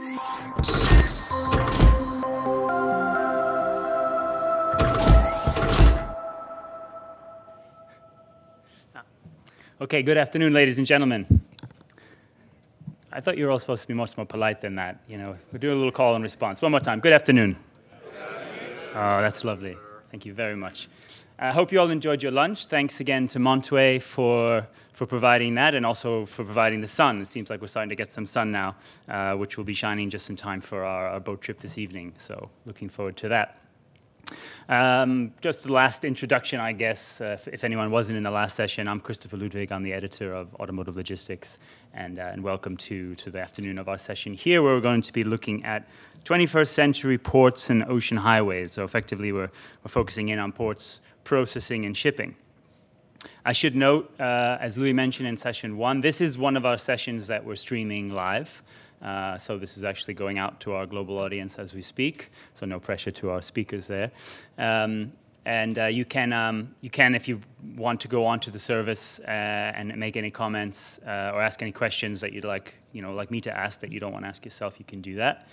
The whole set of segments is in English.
Okay, good afternoon, ladies and gentlemen. I thought you were all supposed to be much more polite than that. You know, we'll do a little call and response. One more time. Good afternoon. Oh, that's lovely. Thank you very much. I hope you all enjoyed your lunch. Thanks again to Monterey for providing that and also for providing the sun. It seems like we're starting to get some sun now, which will be shining just in time for our boat trip this evening. So looking forward to that. Just the last introduction, I guess, if anyone wasn't in the last session, I'm Christopher Ludwig. I'm the editor of Automotive Logistics, and welcome to the afternoon of our session here, where we're going to be looking at 21st century ports and ocean highways. So effectively, we're focusing in on ports, processing, and shipping. I should note, as Louis mentioned in session 1, this is one of our sessions that we're streaming live. So this is actually going out to our global audience as we speak, so no pressure to our speakers there. You can, if you want to go onto the service and make any comments or ask any questions that you'd like me to ask that you don't want to ask yourself, you can do that.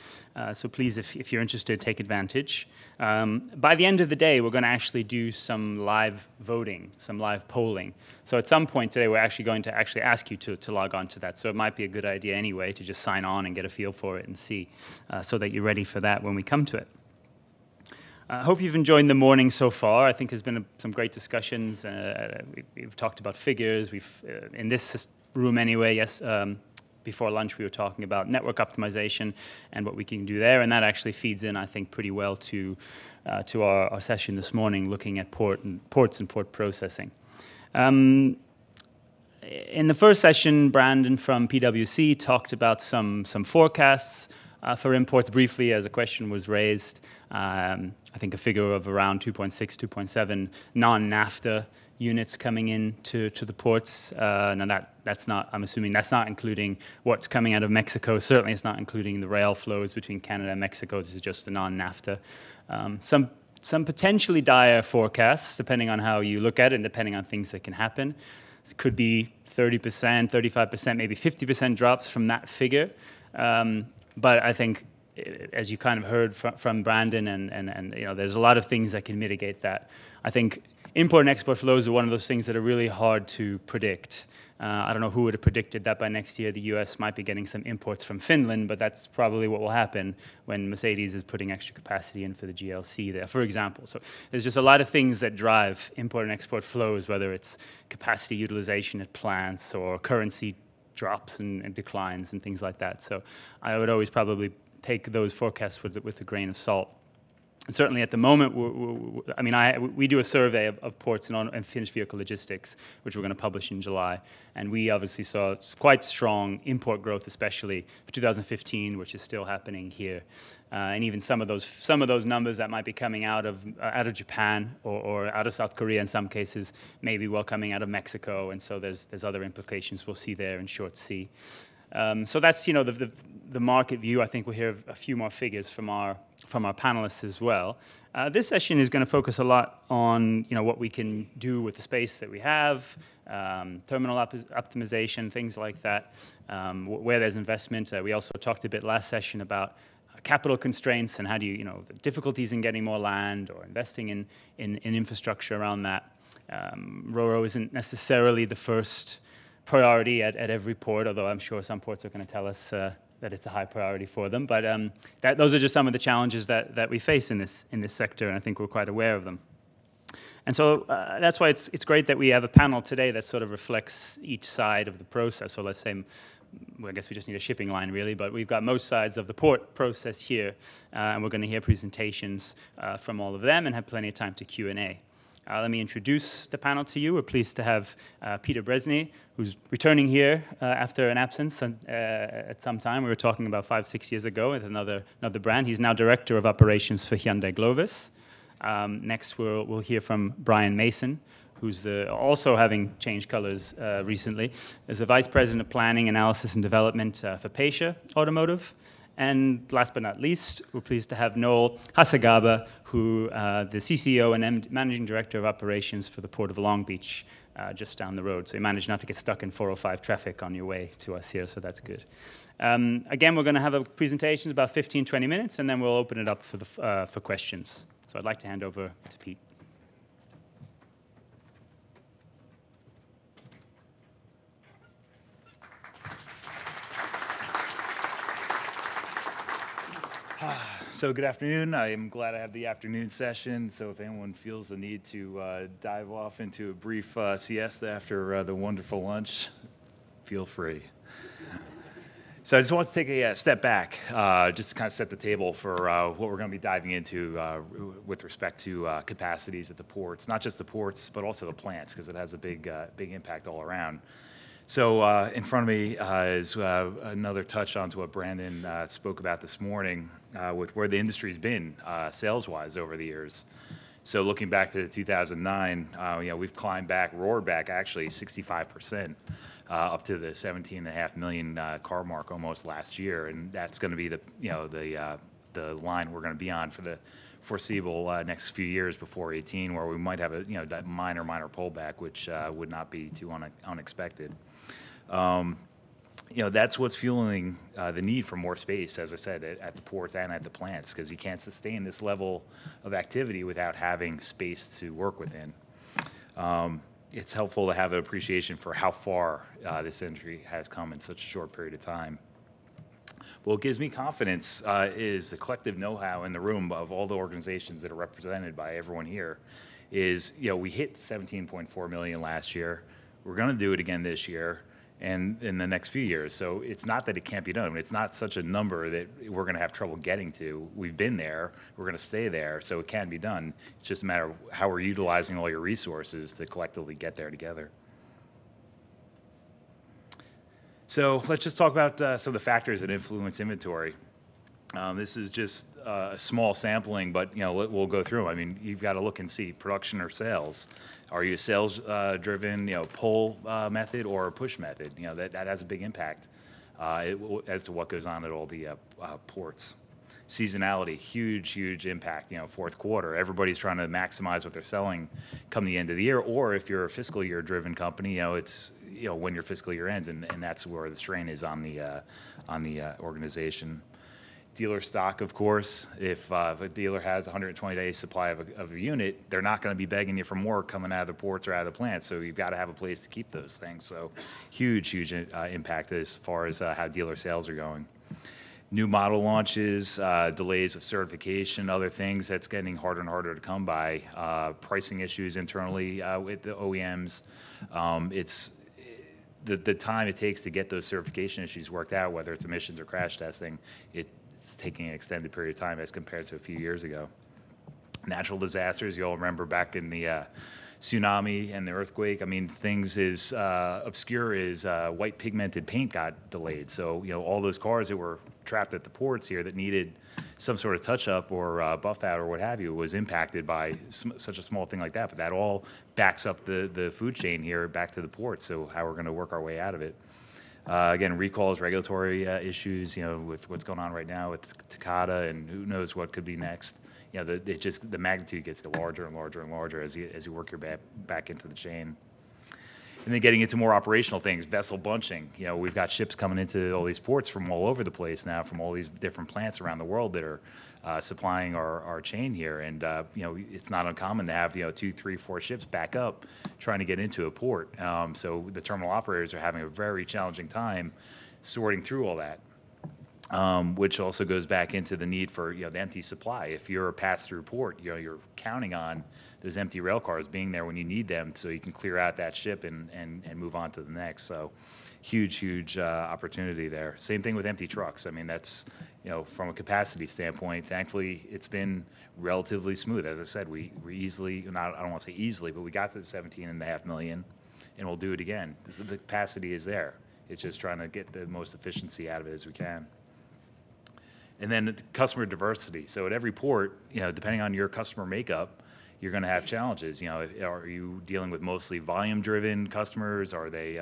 So please, if you're interested, take advantage. By the end of the day, we're going to actually do some live voting, some live polling. So at some point today, we're actually going to ask you to log on to that. So it might be a good idea anyway to just sign on and get a feel for it and see, so that you're ready for that when we come to it. I hope you've enjoyed the morning so far. I think there's been some great discussions. We've talked about figures. In this room anyway, yes, before lunch we were talking about network optimization and what we can do there, and that actually feeds in, I think, pretty well to our session this morning, looking at ports and port processing. In the first session, Brandon from PwC talked about some forecasts for imports briefly, as a question was raised. I think a figure of around 2.6, 2.7 non-NAFTA units coming into the ports. Now that's not, I'm assuming that's not including what's coming out of Mexico. Certainly it's not including the rail flows between Canada and Mexico. This is just the non-NAFTA. Some potentially dire forecasts, depending on how you look at it and depending on things that can happen. It could be 30%, 35%, maybe 50% drops from that figure. But I think, as you kind of heard from Brandon, and there's a lot of things that can mitigate that. I think import and export flows are one of those things that are really hard to predict. I don't know who would have predicted that by next year the U.S. might be getting some imports from Finland, but that's probably what will happen when Mercedes is putting extra capacity in for the GLC there, for example. So there's just a lot of things that drive import and export flows, whether it's capacity utilization at plants or currency drops and declines and things like that. So I would always probably take those forecasts with a grain of salt. And certainly at the moment, we do a survey of ports and finished vehicle logistics, which we're going to publish in July. And we obviously saw quite strong import growth, especially for 2015, which is still happening here. And even some of those numbers that might be coming out of Japan or out of South Korea in some cases, maybe well coming out of Mexico. And so there's other implications we'll see there in short C. So that's the market view. I think we'll hear a few more figures from our panelists as well. This session is going to focus a lot on what we can do with the space that we have, terminal optimization, things like that, where there's investment. We also talked a bit last session about capital constraints and how do the difficulties in getting more land or investing in infrastructure around that. RoRo isn't necessarily the first priority at every port, although I'm sure some ports are going to tell us that it's a high priority for them. But those are just some of the challenges that we face in this sector, and I think we're quite aware of them. And so that's why it's great that we have a panel today that sort of reflects each side of the process. So let's say, well, I guess we just need a shipping line really, but we've got most sides of the port process here, and we're going to hear presentations from all of them and have plenty of time to Q&A. Let me introduce the panel to you. We're pleased to have Peter Bresnee, who's returning here after an absence at some time. We were talking about 5-6 years ago at another brand. He's now Director of Operations for Hyundai Glovis. Next, we'll hear from Brian Mason, who's also having changed colors recently, as the Vice President of Planning, Analysis, and Development for Pasha Automotive. And last but not least, we're pleased to have Noel Hacegaba, who the CCO and Managing Director of Operations for the Port of Long Beach. just down the road. So you managed not to get stuck in 405 traffic on your way to us here, so that's good. Again, we're going to have a presentation about 15, 20 minutes, and then we'll open it up for questions. So I'd like to hand over to Pete. So good afternoon. I am glad I have the afternoon session. So if anyone feels the need to dive off into a brief siesta after the wonderful lunch, feel free. So I just want to take a step back, just to kind of set the table for what we're going to be diving into with respect to capacities at the ports, not just the ports, but also the plants, because it has a big impact all around. So in front of me is another touch onto what Brandon spoke about this morning with where the industry's been sales-wise over the years. So looking back to 2009, we've climbed back, roared back actually 65%, up to the 17.5 million car mark almost last year, and that's going to be the line we're going to be on for the foreseeable next few years before 18, where we might have a that minor pullback, which would not be too unexpected. That's what's fueling the need for more space, as I said, at the ports and at the plants, because you can't sustain this level of activity without having space to work within. It's helpful to have an appreciation for how far this industry has come in such a short period of time. What gives me confidence is the collective know-how in the room of all the organizations that are represented by everyone here. We hit 17.4 million last year. We're going to do it again this year and in the next few years. So it's not that it can't be done. It's not such a number that we're going to have trouble getting to. We've been there. We're going to stay there. So it can be done. It's just a matter of how we're utilizing all your resources to collectively get there together. So let's just talk about some of the factors that influence inventory. This is just a small sampling, but we'll go through them. I mean, you've got to look and see production or sales. Are you a sales-driven, pull method or a push method? That has a big impact as to what goes on at all the ports. Seasonality, huge impact. Fourth quarter, everybody's trying to maximize what they're selling come the end of the year. Or if you're a fiscal year-driven company, it's when your fiscal year ends, and that's where the strain is on the organization. Dealer stock, of course. If a dealer has a 120-day supply of a unit, they're not going to be begging you for more coming out of the ports or out of the plants. So you've got to have a place to keep those things. So huge impact as far as how dealer sales are going. New model launches, delays with certification, other things that's getting harder and harder to come by. Pricing issues internally with the OEMs. It's the time it takes to get those certification issues worked out, whether it's emissions or crash testing. It's taking an extended period of time as compared to a few years ago. Natural disasters, you all remember back in the tsunami and the earthquake. I mean, things as obscure as white pigmented paint got delayed. So, all those cars that were trapped at the ports here that needed some sort of touch-up or buff out or what have you was impacted by such a small thing like that. But that all backs up the food chain here back to the ports, so how we're going to work our way out of it. Again, recalls, regulatory issues, with what's going on right now with Takata, and who knows what could be next. The magnitude gets larger and larger and larger as you work your back into the chain. And then getting into more operational things, vessel bunching. We've got ships coming into all these ports from all over the place now, from all these different plants around the world that are supplying our chain here. And, it's not uncommon to have, 2, 3, 4 ships back up trying to get into a port. So the terminal operators are having a very challenging time sorting through all that, which also goes back into the need for, the empty supply. If you're a pass-through port, you're counting on those empty rail cars being there when you need them so you can clear out that ship and move on to the next. So huge opportunity there. Same thing with empty trucks. I mean, that's, from a capacity standpoint, thankfully it's been relatively smooth. As I said, we easily, I don't want to say easily, but we got to the 17.5 million, and we'll do it again. The capacity is there. It's just trying to get the most efficiency out of it as we can. And then customer diversity. So at every port, depending on your customer makeup, you're going to have challenges. Are you dealing with mostly volume-driven customers? Are they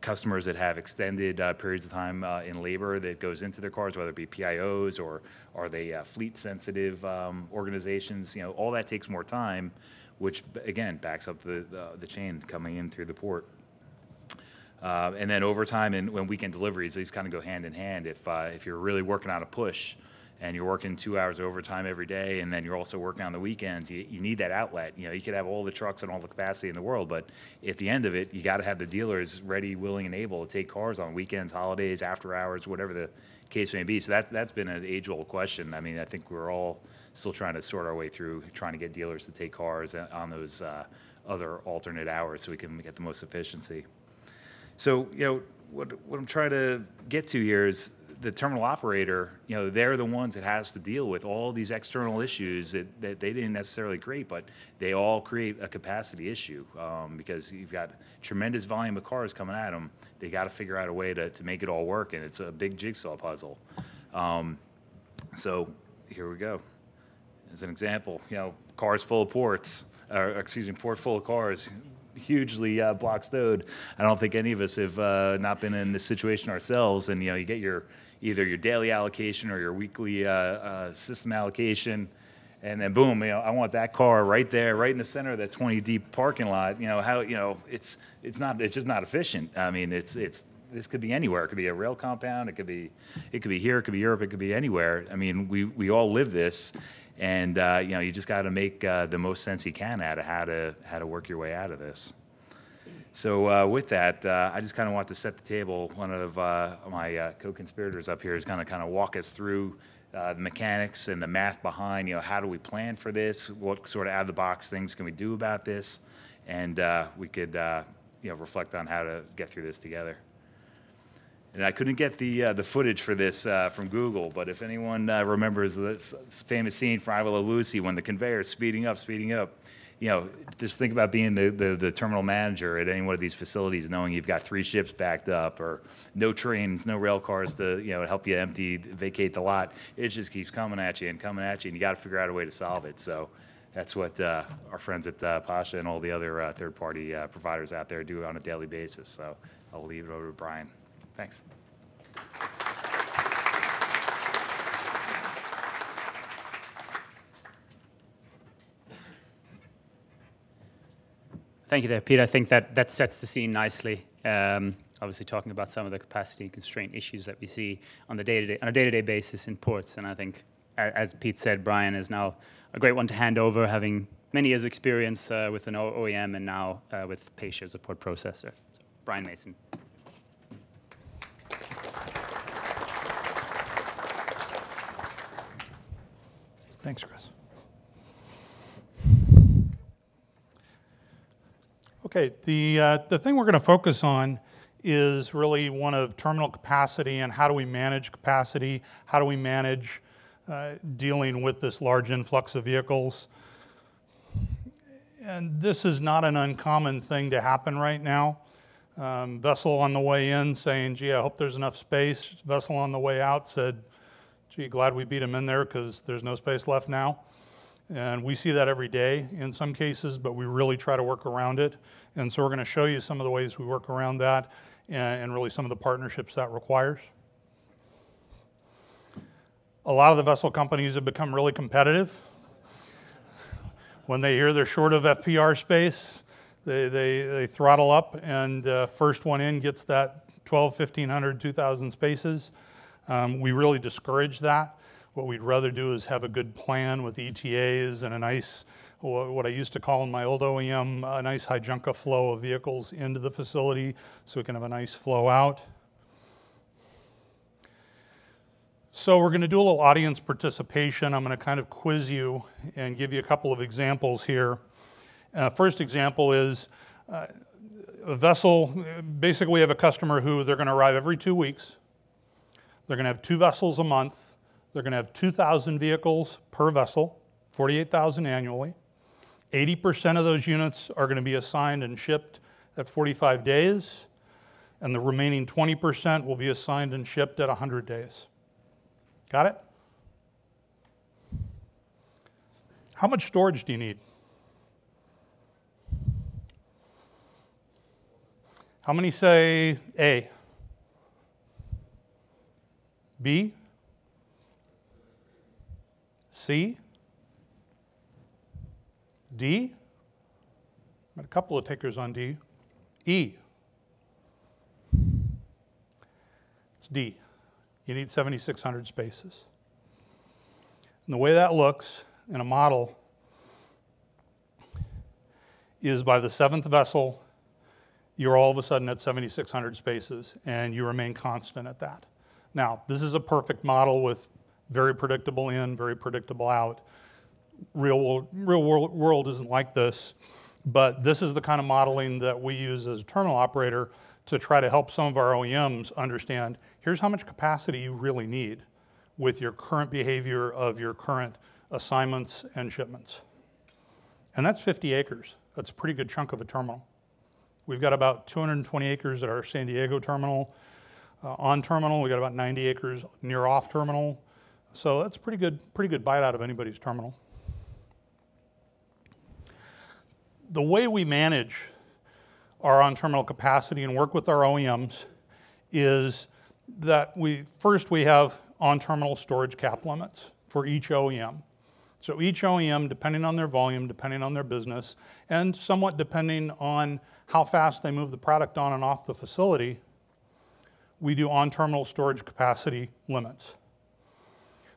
customers that have extended periods of time in labor that goes into their cars, whether it be PIOs, or are they fleet-sensitive organizations? All that takes more time, which again backs up the chain coming in through the port. And then overtime and when weekend deliveries, these kind of go hand in hand. If you're really working on a push and you're working 2 hours overtime every day, and then you're also working on the weekends, you need that outlet. You know, you could have all the trucks and all the capacity in the world, but at the end of it, you got to have the dealers ready, willing, and able to take cars on weekends, holidays, after hours, whatever the case may be. So that's been an age-old question. I mean, I think we're all still trying to sort our way through trying to get dealers to take cars on those other alternate hours so we can get the most efficiency. So, you know, what I'm trying to get to here is the terminal operator, you know, they're the ones that has to deal with all these external issues that they didn't necessarily create, but they all create a capacity issue because you've got tremendous volume of cars coming at them. They got to figure out a way to make it all work, and it's a big jigsaw puzzle. So here we go. As an example, you know, cars full of ports, or excuse me, port full of cars, hugely block stowed. I don't think any of us have not been in this situation ourselves. And you know, you get either your daily allocation or your weekly system allocation, and then boom, you know, I want that car right there, right in the center of that 20 deep parking lot. You know how, you know, it's just not efficient. I mean, this could be anywhere. It could be a rail compound. It could be here. It could be Europe. It could be anywhere. I mean, we all live this. And you know, you just got to make the most sense you can out of how to work your way out of this. So with that, I just kind of want to set the table. One of my co-conspirators up here is going to kind of walk us through the mechanics and the math behind. You know, how do we plan for this? What sort of out-of-the-box things can we do about this? And we could you know, reflect on how to get through this together. And I couldn't get the footage for this from Google, but if anyone remembers this famous scene from I Love Lucy when the conveyor is speeding up, you know, just think about being the terminal manager at any one of these facilities, knowing you've got 3 ships backed up, or no trains, no rail cars to, you know, help you vacate the lot. It just keeps coming at you, and you got to figure out a way to solve it. So that's what our friends at Pasha and all the other third-party providers out there do on a daily basis. So I'll leave it over to Brian. Thanks. Thank you there, Pete. I think that sets the scene nicely. Obviously talking about some of the capacity constraint issues that we see on a day-to-day basis in ports. And I think, as Pete said, Brian is now a great one to hand over, having many years' experience with an OEM and now with Pasha as a port processor. So, Brian Mason. Thanks, Chris. Okay, the thing we're going to focus on is really one of terminal capacity and how do we manage capacity, how do we manage dealing with this large influx of vehicles. And this is not an uncommon thing to happen right now. Vessel on the way in saying, gee, I hope there's enough space. Vessel on the way out said, gee, glad we beat them in there because there's no space left now. And we see that every day in some cases, but we really try to work around it. And so we're going to show you some of the ways we work around that and really some of the partnerships that requires. A lot of the vessel companies have become really competitive. When they hear they're short of FPR space, they throttle up, and first one in gets that 1,200, 1,500, 2,000 spaces. We really discourage that. What we'd rather do is have a good plan with ETAs and a nice, what I used to call in my old OEM, a nice Hyundai flow of vehicles into the facility so we can have a nice flow out. So we're going to do a little audience participation. I'm going to kind of quiz you and give you a couple of examples here. First example is a vessel. Basically, we have a customer who they're going to arrive every 2 weeks. They're going to have 2 vessels a month. They're going to have 2,000 vehicles per vessel, 48,000 annually. 80% of those units are going to be assigned and shipped at 45 days, and the remaining 20% will be assigned and shipped at 100 days. Got it? How much storage do you need? How many say A? B? C? D? but a couple of takers on D. E. It's D. You need 7,600 spaces. And the way that looks in a model is by the 7th vessel, you're all of a sudden at 7,600 spaces, and you remain constant at that. Now, this is a perfect model with very predictable in, very predictable out. Real world isn't like this, but this is the kind of modeling that we use as a terminal operator to try to help some of our OEMs understand, here's how much capacity you really need with your current behavior of your current assignments and shipments. And that's 50 acres. That's a pretty good chunk of a terminal. We've got about 220 acres at our San Diego terminal. On terminal, we got about 90 acres near off terminal. So that's a pretty good bite out of anybody's terminal. The way we manage our on-terminal capacity and work with our OEMs is that we have on-terminal storage cap limits for each OEM. So each OEM, depending on their volume, depending on their business, and somewhat depending on how fast they move the product on and off the facility, we do on-terminal storage capacity limits.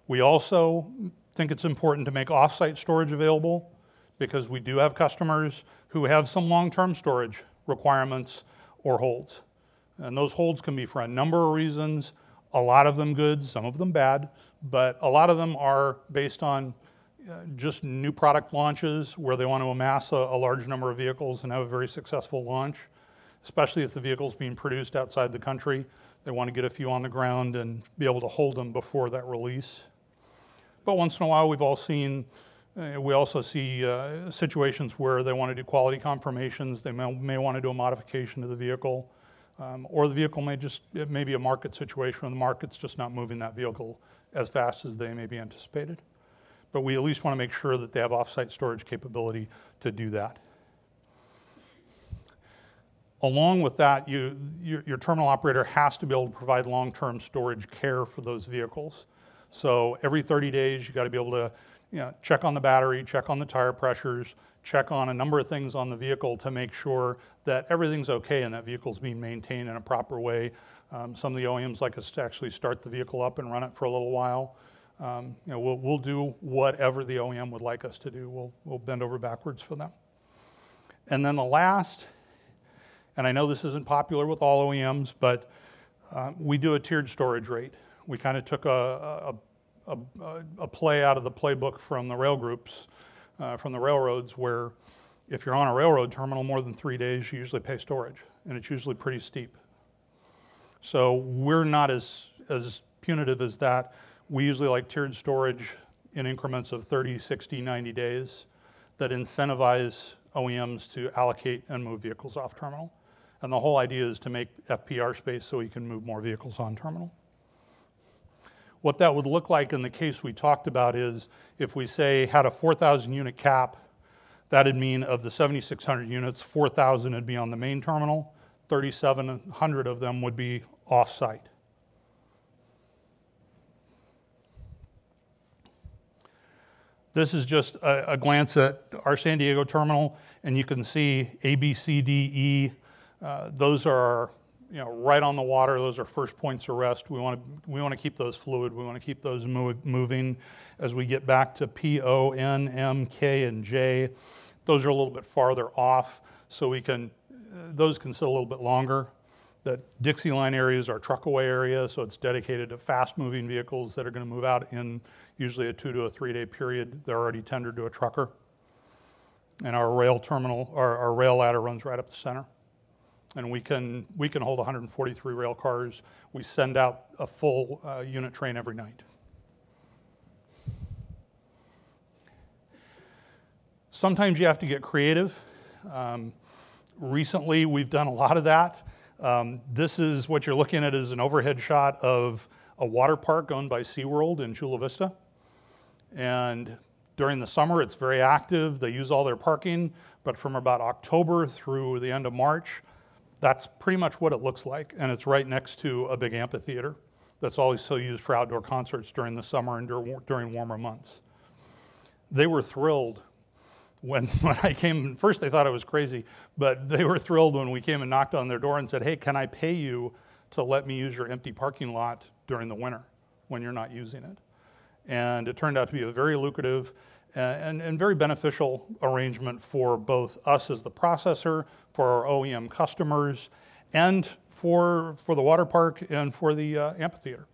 We also think it's important to make off-site storage available because we do have customers who have some long-term storage requirements or holds. And those holds can be for a number of reasons, a lot of them good, some of them bad, but a lot of them are based on just new product launches where they want to amass a large number of vehicles and have a very successful launch, especially if the vehicle's being produced outside the country. They want to get a few on the ground and be able to hold them before that release. But once in a while, we also see situations where they want to do quality confirmations. They may want to do a modification to the vehicle, or the vehicle it may be a market situation where the market's just not moving that vehicle as fast as they may be anticipated. But we at least want to make sure that they have off-site storage capability to do that. Along with that, your terminal operator has to be able to provide long-term storage care for those vehicles. So every 30 days, you got to be able to check on the battery, check on the tire pressures, check on a number of things on the vehicle to make sure that everything's okay and that vehicle's being maintained in a proper way. Some of the OEMs like us to actually start the vehicle up and run it for a little while. We'll do whatever the OEM would like us to do. We'll bend over backwards for them. And then the last, and I know this isn't popular with all OEMs, but we do a tiered storage rate. We kind of took a play out of the playbook from the rail groups, from the railroads, where if you're on a railroad terminal more than 3 days, you usually pay storage, and it's usually pretty steep. So we're not as punitive as that. We usually like tiered storage in increments of 30, 60, 90 days that incentivize OEMs to allocate and move vehicles off terminal. And the whole idea is to make FPR space so we can move more vehicles on terminal. What that would look like in the case we talked about is if we say had a 4,000 unit cap, that'd mean of the 7,600 units, 4,000 would be on the main terminal, 3,700 of them would be off-site. This is just a glance at our San Diego terminal, and you can see A, B, C, D, E. Those are right on the water. Those are first points of rest. We want to keep those fluid. We want to keep those moving. As we get back to P, O, N, M, K, and J, those are a little bit farther off, so those can sit a little bit longer. The Dixie line area is our truckaway area, so it's dedicated to fast-moving vehicles that are going to move out in usually a 2 to 3 day period. They're already tendered to a trucker. And our rail terminal, our rail ladder runs right up the center. And we can hold 143 rail cars. We send out a full unit train every night. Sometimes you have to get creative. Recently, we've done a lot of that. This is what you're looking at is an overhead shot of a water park owned by SeaWorld in Chula Vista. And during the summer, it's very active. They use all their parking, but from about October through the end of March, that's pretty much what it looks like. And it's right next to a big amphitheater that's also used for outdoor concerts during the summer and during warmer months. They were thrilled when I came, first they thought I was crazy, but they were thrilled when we came and knocked on their door and said, hey, can I pay you to let me use your empty parking lot during the winter when you're not using it? And it turned out to be a very lucrative and very beneficial arrangement for both us as the processor, for our OEM customers, and for the water park and for the amphitheater.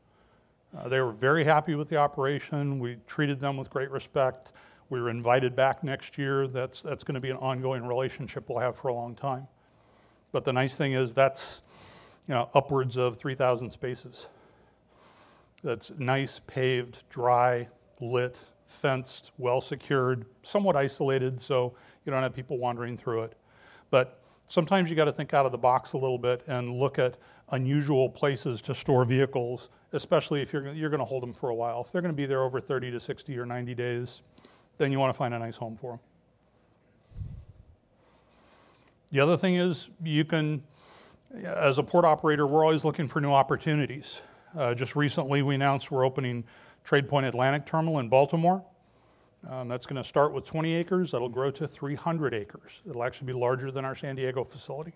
They were very happy with the operation. We treated them with great respect. We were invited back next year. That's going to be an ongoing relationship we'll have for a long time. But the nice thing is that's upwards of 3,000 spaces. That's nice, paved, dry, lit, fenced, well secured, somewhat isolated, so you don't have people wandering through it. But sometimes you got to think out of the box a little bit and look at unusual places to store vehicles, especially if you're going to hold them for a while. If they're going to be there over 30 to 60 or 90 days, then you want to find a nice home for them. The other thing is you can, as a port operator, we're always looking for new opportunities. Just recently we announced we're opening Trade Point Atlantic Terminal in Baltimore. That's going to start with 20 acres. That'll grow to 300 acres. It'll actually be larger than our San Diego facility.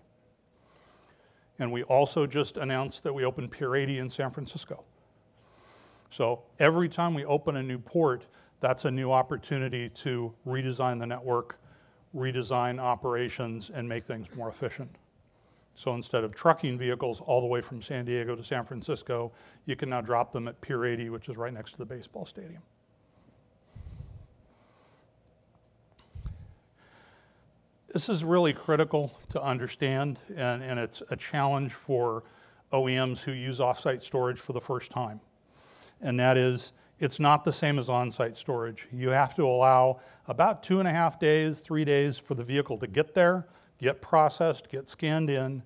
And we also just announced that we opened Pier 80 in San Francisco. So every time we open a new port, that's a new opportunity to redesign the network, redesign operations, and make things more efficient. So instead of trucking vehicles all the way from San Diego to San Francisco, you can now drop them at Pier 80, which is right next to the baseball stadium. This is really critical to understand, and it's a challenge for OEMs who use off-site storage for the first time. And that is, it's not the same as on-site storage. You have to allow about 2.5 days, 3 days for the vehicle to get there, get processed, get scanned in,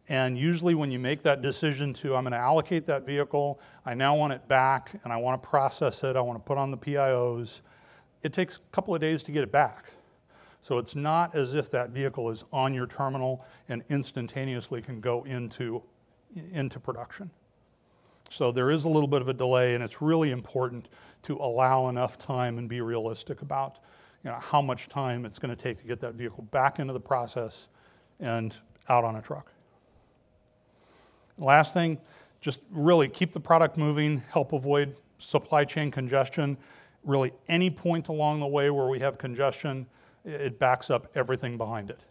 and usually when you make that decision to, I'm going to allocate that vehicle, I now want it back, and I want to process it, I want to put on the PIOs, it takes a couple of days to get it back. So it's not as if that vehicle is on your terminal and instantaneously can go into production. So there is a little bit of a delay, and it's really important to allow enough time and be realistic about how much time it's going to take to get that vehicle back into the process and out on a truck. Last thing, just really keep the product moving, help avoid supply chain congestion. Really, any point along the way where we have congestion, it backs up everything behind it.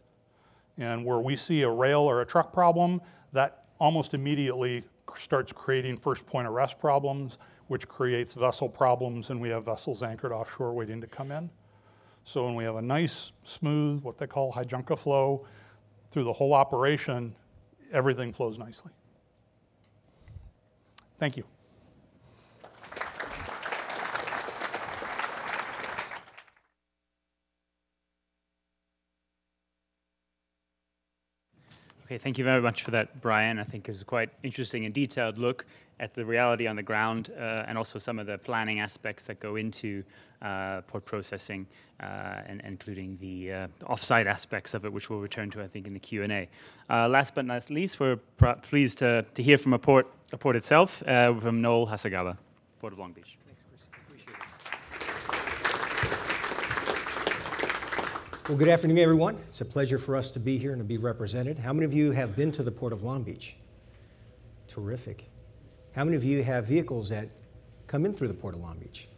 And where we see a rail or a truck problem, that almost immediately starts creating first point of rest problems, which creates vessel problems, and we have vessels anchored offshore waiting to come in. So when we have a nice, smooth, what they call hijunka flow through the whole operation, everything flows nicely. Thank you. Okay, thank you very much for that, Brian. I think it was a quite interesting and detailed look at the reality on the ground and also some of the planning aspects that go into port processing and including the off-site aspects of it, which we'll return to, I think, in the Q&A. Last but not least, we're pleased to hear from a port itself, from Noel Hacegaba, Port of Long Beach. Thanks, Chris. Appreciate it. Well, good afternoon, everyone. It's a pleasure for us to be here and to be represented. How many of you have been to the Port of Long Beach? Terrific. How many of you have vehicles that come in through the Port of Long Beach?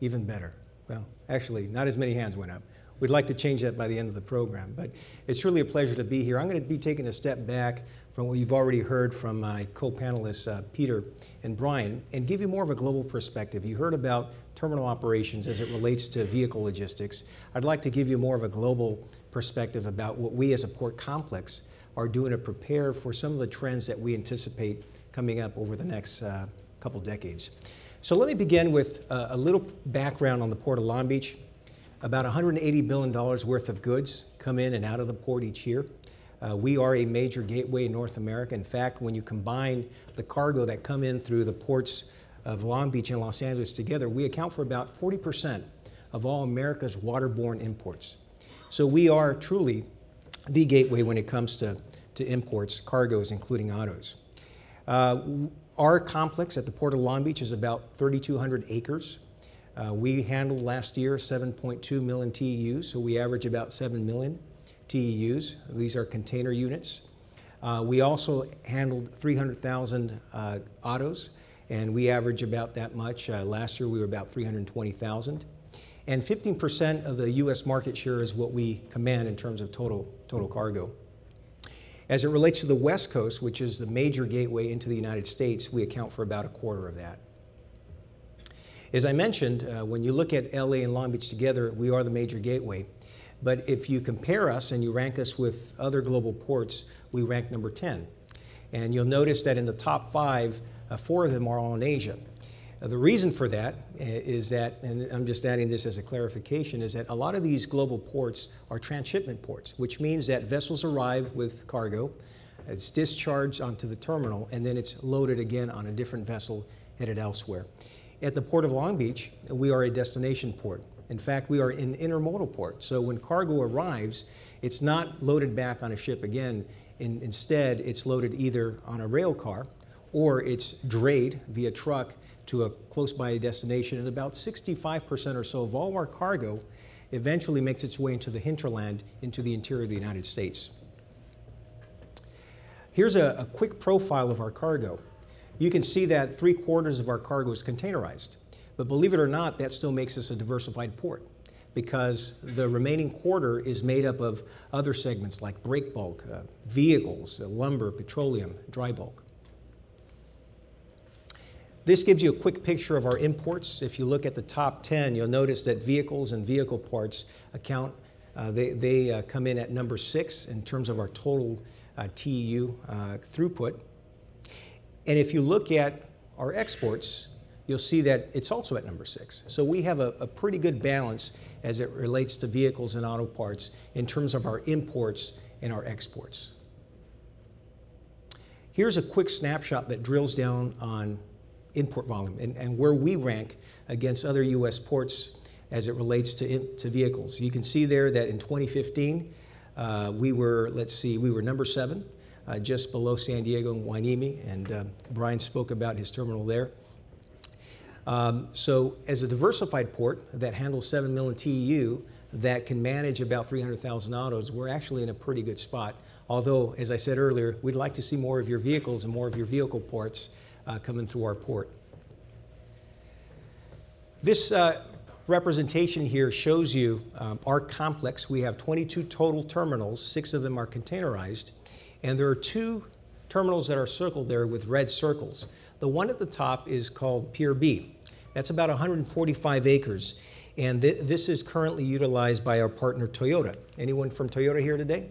Even better. Well, actually, not as many hands went up. We'd like to change that by the end of the program, but it's really a pleasure to be here. I'm going to be taking a step back from what you've already heard from my co-panelists, Peter and Brian, and give you more of a global perspective. You heard about terminal operations as it relates to vehicle logistics. I'd like to give you more of a global perspective about what we as a port complex are doing to prepare for some of the trends that we anticipate coming up over the next couple decades. So let me begin with a little background on the Port of Long Beach. About $180 billion worth of goods come in and out of the port each year. We are a major gateway in North America. In fact, when you combine the cargo that come in through the ports of Long Beach and Los Angeles together, we account for about 40% of all America's waterborne imports. So we are truly the gateway when it comes to imports, cargoes, including autos. Our complex at the Port of Long Beach is about 3,200 acres. We handled last year 7.2 million TEUs, so we average about 7 million TEUs. These are container units. We also handled 300,000 autos, and we average about that much. Last year we were about 320,000. And 15% of the U.S. market share is what we command in terms of total cargo. As it relates to the West Coast, which is the major gateway into the United States, we account for about a quarter of that. As I mentioned, when you look at LA and Long Beach together, we are the major gateway. But if you compare us and you rank us with other global ports, we rank number 10. And you'll notice that in the top 5, 4 of them are all in Asia. The reason for that is that, and I'm just adding this as a clarification, is that a lot of these global ports are transshipment ports, which means that vessels arrive with cargo, it's discharged onto the terminal, and then it's loaded again on a different vessel headed elsewhere. At the Port of Long Beach, we are a destination port. In fact, we are an intermodal port. So when cargo arrives, it's not loaded back on a ship again. Instead, it's loaded either on a rail car or it's drayed via truck to a close-by destination, and about 65% or so of all our cargo eventually makes its way into the hinterland, into the interior of the United States. Here's a quick profile of our cargo. You can see that 3/4 of our cargo is containerized. But believe it or not, that still makes us a diversified port, because the remaining quarter is made up of other segments like break bulk, vehicles, lumber, petroleum, dry bulk. This gives you a quick picture of our imports. If you look at the top 10, you'll notice that vehicles and vehicle parts account, they come in at number 6 in terms of our total TEU throughput. And if you look at our exports, you'll see that it's also at number 6. So we have a pretty good balance as it relates to vehicles and auto parts in terms of our imports and our exports. Here's a quick snapshot that drills down on import volume and where we rank against other U.S. ports as it relates to vehicles. You can see there that in 2015, we were number 7, just below San Diego and Hueneme, and Brian spoke about his terminal there. So as a diversified port that handles 7 million TEU, that can manage about 300,000 autos, we're actually in a pretty good spot. Although, as I said earlier, we'd like to see more of your vehicles and more of your vehicle parts coming through our port. This representation here shows you our complex. We have 22 total terminals, 6 of them are containerized, and there are 2 terminals that are circled there with red circles. The one at the top is called Pier B. That's about 145 acres, and this is currently utilized by our partner Toyota. Anyone from Toyota here today?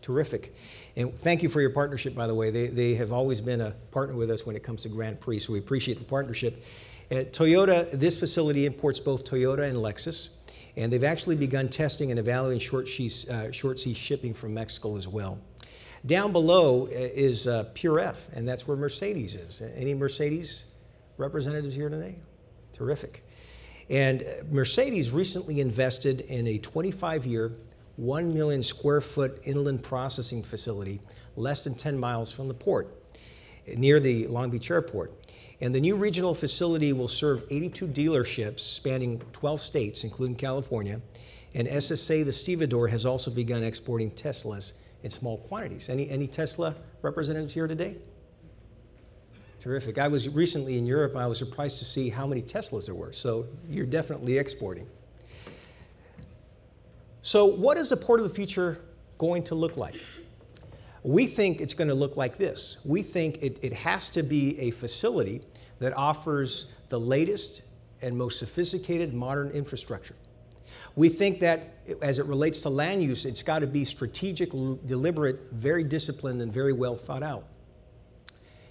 Terrific. And thank you for your partnership, by the way. They have always been a partner with us when it comes to Grand Prix, so we appreciate the partnership. At Toyota, this facility imports both Toyota and Lexus, and they've actually begun testing and evaluating short sea shipping from Mexico as well. Down below is Pure F, and that's where Mercedes is. Any Mercedes representatives here today? Terrific. And Mercedes recently invested in a 25-year, 1 million square foot inland processing facility less than 10 miles from the port, near the Long Beach Airport. And the new regional facility will serve 82 dealerships spanning 12 states, including California. And SSA, the stevedore, has also begun exporting Teslas in small quantities. Any Tesla representatives here today? Terrific. I was recently in Europe. I was surprised to see how many Teslas there were. So you're definitely exporting. So what is the port of the future going to look like? We think it's going to look like this. We think it has to be a facility that offers the latest and most sophisticated modern infrastructure. We think that as it relates to land use, it's got to be strategic, deliberate, very disciplined, and very well thought out.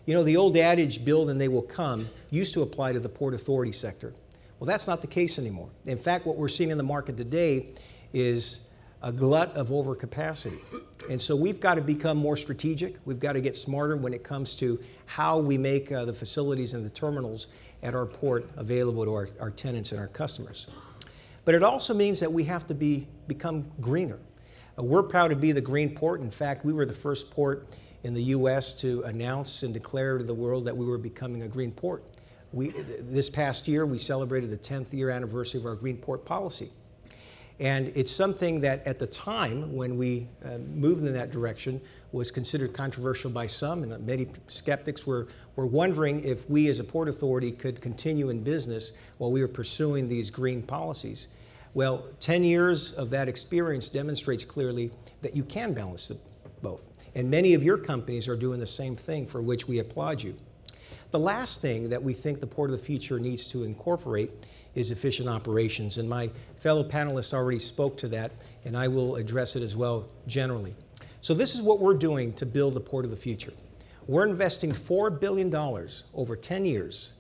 You know, the old adage, build and they will come, used to apply to the Port Authority sector. Well, that's not the case anymore. In fact, what we're seeing in the market today is a glut of overcapacity. And so we've got to become more strategic. We've got to get smarter when it comes to how we make the facilities and the terminals at our port available to our tenants and our customers. But it also means that we have to become greener. We're proud to be the green port. In fact, we were the first port in the U.S. to announce and declare to the world that we were becoming a green port. This past year, we celebrated the 10th year anniversary of our Green Port policy. And it's something that at the time when we moved in that direction was considered controversial by some, and many skeptics were wondering if we as a Port Authority could continue in business while we were pursuing these green policies. Well, 10 years of that experience demonstrates clearly that you can balance both. And many of your companies are doing the same thing, for which we applaud you. The last thing that we think the Port of the Future needs to incorporate is efficient operations. And my fellow panelists already spoke to that, and I will address it as well generally. So this is what we're doing to build the Port of the Future. We're investing $4 billion over 10 years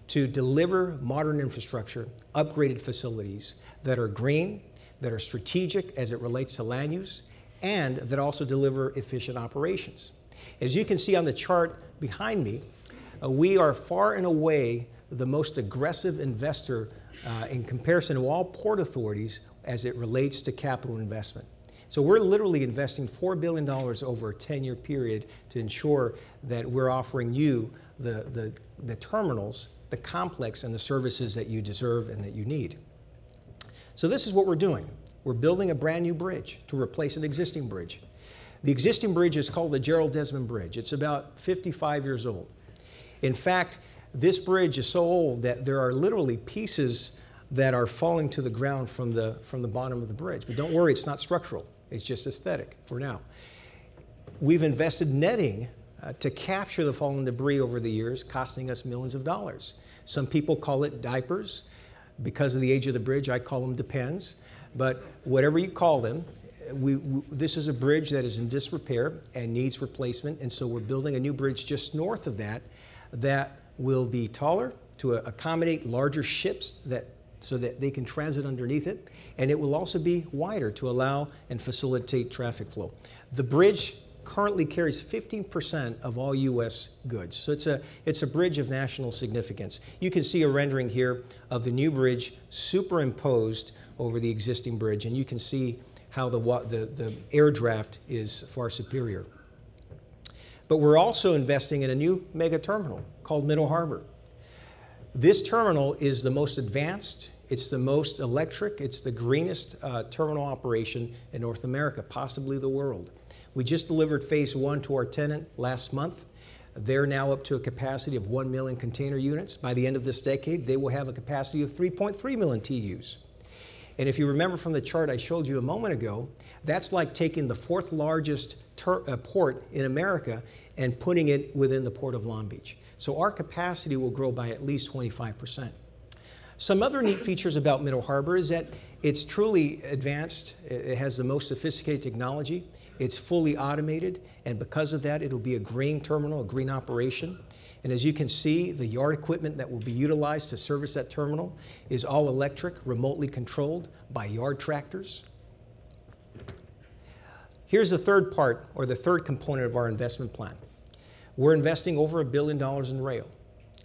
to deliver modern infrastructure, upgraded facilities that are green, that are strategic as it relates to land use, and that also deliver efficient operations. As you can see on the chart behind me, we are far and away the most aggressive investor in comparison to all port authorities as it relates to capital investment. So we're literally investing $4 billion over a 10-year period to ensure that we're offering you the terminals, the complex, and the services that you deserve and that you need. So this is what we're doing. We're building a brand new bridge to replace an existing bridge. The existing bridge is called the Gerald Desmond Bridge. It's about 55 years old. In fact, this bridge is so old that there are literally pieces that are falling to the ground from the bottom of the bridge. But don't worry, it's not structural. It's just aesthetic for now. We've invested netting to capture the fallen debris over the years, costing us millions of dollars. Some people call it diapers. Because of the age of the bridge, I call them depends. But whatever you call them, this is a bridge that is in disrepair and needs replacement. And so we're building a new bridge just north of that will be taller to accommodate larger ships so that they can transit underneath it. And it will also be wider to allow and facilitate traffic flow. The bridge currently carries 15% of all U.S. goods. So it's a bridge of national significance. You can see a rendering here of the new bridge superimposed over the existing bridge, and you can see how the air draft is far superior. But we're also investing in a new mega terminal called Middle Harbor. This terminal is the most advanced, it's the most electric, it's the greenest terminal operation in North America, possibly the world. We just delivered phase 1 to our tenant last month. They're now up to a capacity of 1 million container units. By the end of this decade, they will have a capacity of 3.3 million TEUs. And if you remember from the chart I showed you a moment ago, that's like taking the 4th largest port in America and putting it within the Port of Long Beach. So our capacity will grow by at least 25%. Some other neat features about Middle Harbor is that it's truly advanced. It has the most sophisticated technology. It's fully automated, and because of that, it'll be a green terminal, a green operation. And as you can see, the yard equipment that will be utilized to service that terminal is all electric, remotely controlled by yard tractors. Here's the third part, or the third component of our investment plan. We're investing over $1 billion in rail.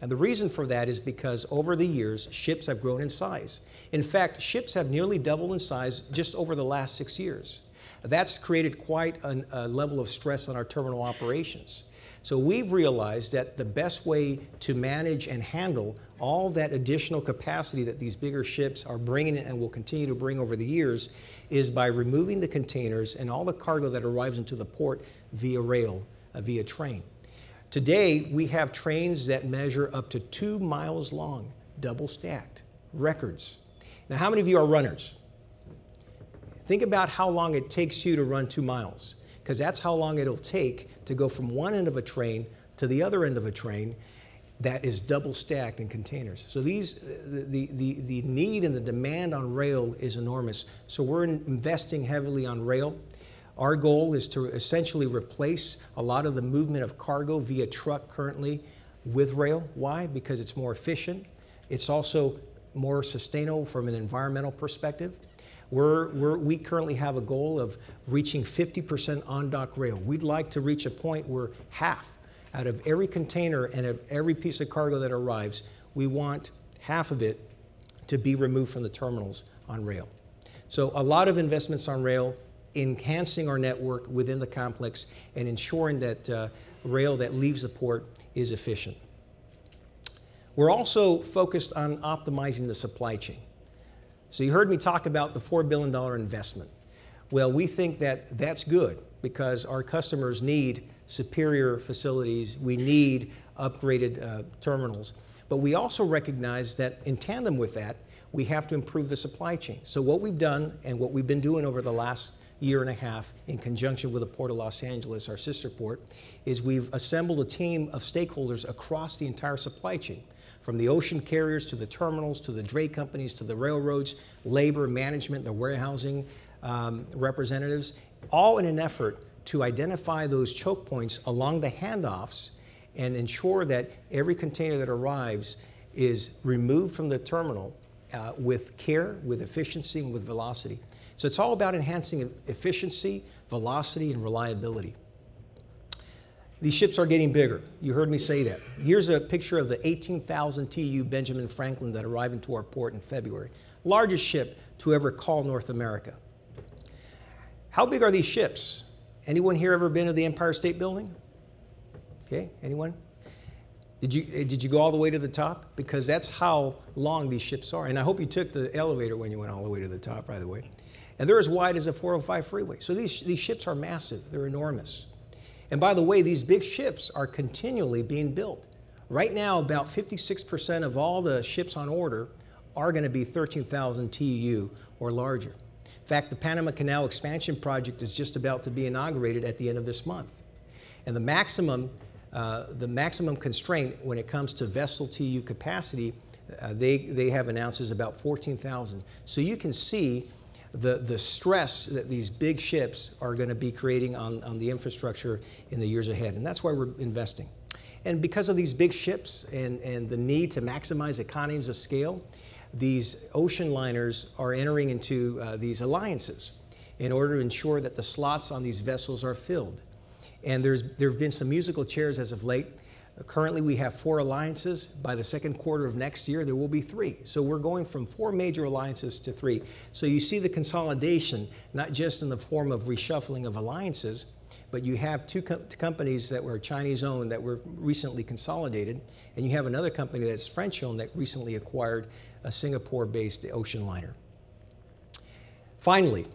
And the reason for that is because over the years, ships have grown in size. In fact, ships have nearly doubled in size just over the last 6 years. That's created quite a level of stress on our terminal operations. So we've realized that the best way to manage and handle all that additional capacity that these bigger ships are bringing and will continue to bring over the years is by removing the containers and all the cargo that arrives into the port via rail, via train. Today, we have trains that measure up to 2 miles long, double stacked, records. Now, how many of you are runners? Think about how long it takes you to run 2 miles, because that's how long it'll take to go from one end of a train to the other end of a train that is double stacked in containers. So the need and the demand on rail is enormous. So we're investing heavily on rail. Our goal is to essentially replace a lot of the movement of cargo via truck currently with rail. Why? Because it's more efficient. It's also more sustainable from an environmental perspective. We currently have a goal of reaching 50% on-dock rail. We'd like to reach a point where half out of every container and of every piece of cargo that arrives, we want half of it to be removed from the terminals on rail. So a lot of investments on rail, enhancing our network within the complex and ensuring that rail that leaves the port is efficient. We're also focused on optimizing the supply chain. So you heard me talk about the $4 billion investment. Well, we think that that's good because our customers need superior facilities. We need upgraded terminals. But we also recognize that in tandem with that, we have to improve the supply chain. So what we've done and what we've been doing over the last year and a half in conjunction with the Port of Los Angeles, our sister port, is we've assembled a team of stakeholders across the entire supply chain, from the ocean carriers to the terminals to the dray companies to the railroads, labor, management, the warehousing representatives, all in an effort to identify those choke points along the handoffs and ensure that every container that arrives is removed from the terminal with care, with efficiency, and with velocity. So it's all about enhancing efficiency, velocity, and reliability. These ships are getting bigger. You heard me say that. Here's a picture of the 18,000 TEU Benjamin Franklin that arrived into our port in February. Largest ship to ever call North America. How big are these ships? Anyone here ever been to the Empire State Building? Okay, anyone? Did you go all the way to the top? Because that's how long these ships are. And I hope you took the elevator when you went all the way to the top, by the way. And they're as wide as a 405 freeway. So these ships are massive. They're enormous. And by the way, these big ships are continually being built. Right now, about 56% of all the ships on order are going to be 13,000 TEU or larger. In fact, the Panama Canal expansion project is just about to be inaugurated at the end of this month. And the maximum constraint when it comes to vessel TEU capacity, they have announced is about 14,000. So you can see the stress that these big ships are going to be creating on the infrastructure in the years ahead. And that's why we're investing. And because of these big ships and the need to maximize economies of scale, these ocean liners are entering into these alliances in order to ensure that the slots on these vessels are filled. And there have been some musical chairs as of late. Currently, we have 4 alliances. By the second quarter of next year, there will be 3. So we're going from 4 major alliances to 3. So you see the consolidation, not just in the form of reshuffling of alliances, but you have 2 companies that were Chinese-owned that were recently consolidated, and you have another company that's French-owned that recently acquired a Singapore-based ocean liner. Finally,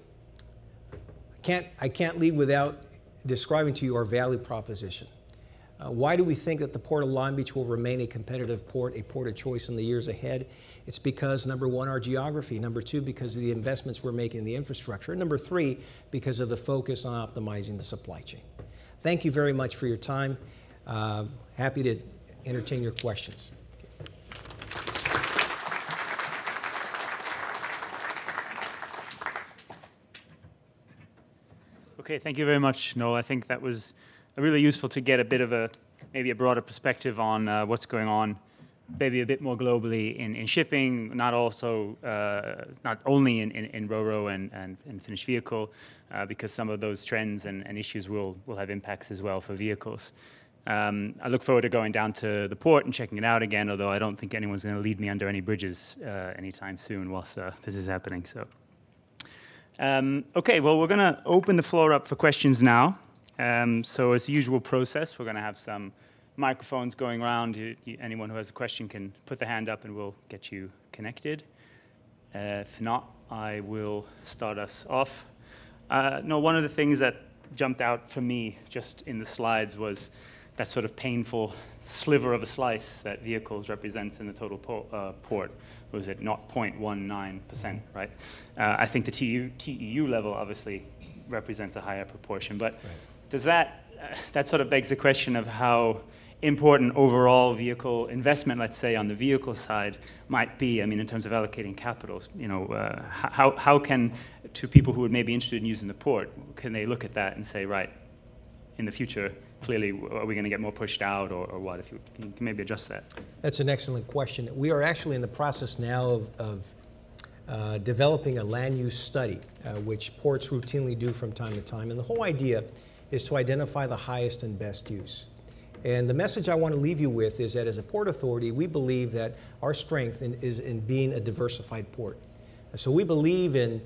I can't leave without describing to you our value proposition. Why do we think that the Port of Long Beach will remain a competitive port, a port of choice in the years ahead? It's because, number 1, our geography. Number 2, because of the investments we're making in the infrastructure. And number 3, because of the focus on optimizing the supply chain. Thank you very much for your time. Happy to entertain your questions. Okay, thank you very much, Noel. I think that was really useful to get a bit of maybe a broader perspective on what's going on, maybe a bit more globally in shipping, not only in Ro-Ro and finished vehicle, because some of those trends and issues will have impacts as well for vehicles. I look forward to going down to the port and checking it out again, although I don't think anyone's going to lead me under any bridges anytime soon whilst this is happening. So, okay, well, we're going to open the floor up for questions now. So as the usual process, we're going to have some microphones going around. Anyone who has a question can put the hand up and we'll get you connected. If not, I will start us off. No, one of the things that jumped out for me just in the slides was that sort of painful sliver of a slice that vehicles represents in the total port. Was it 0.19%, right? I think the TEU level obviously represents a higher proportion, but does that sort of begs the question of how important overall vehicle investment, let's say, on the vehicle side might be. I mean, in terms of allocating capital, you know, how can, to people who would maybe interested in using the port, can they look at that and say, right, in the future, clearly, are we going to get more pushed out or what? If you can maybe adjust that. That's an excellent question. We are actually in the process now of developing a land use study, which ports routinely do from time to time. And the whole idea is to identify the highest and best use. And the message I want to leave you with is that as a port authority, we believe that our strength is in being a diversified port. So we believe in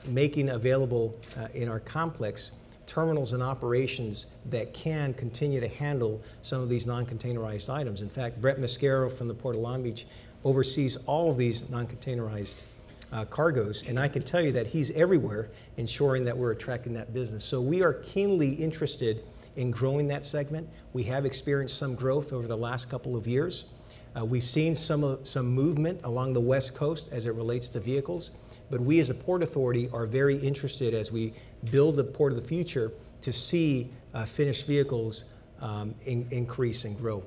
making available in our complex terminals and operations that can continue to handle some of these non-containerized items. In fact, Brett Mascaro from the Port of Long Beach oversees all of these non-containerized cargoes, and I can tell you that he's everywhere ensuring that we're attracting that business. So we are keenly interested in growing that segment. We have experienced some growth over the last couple of years. We've seen some movement along the West Coast as it relates to vehicles, but we as a Port Authority are very interested as we build the Port of the Future to see finished vehicles increase and grow.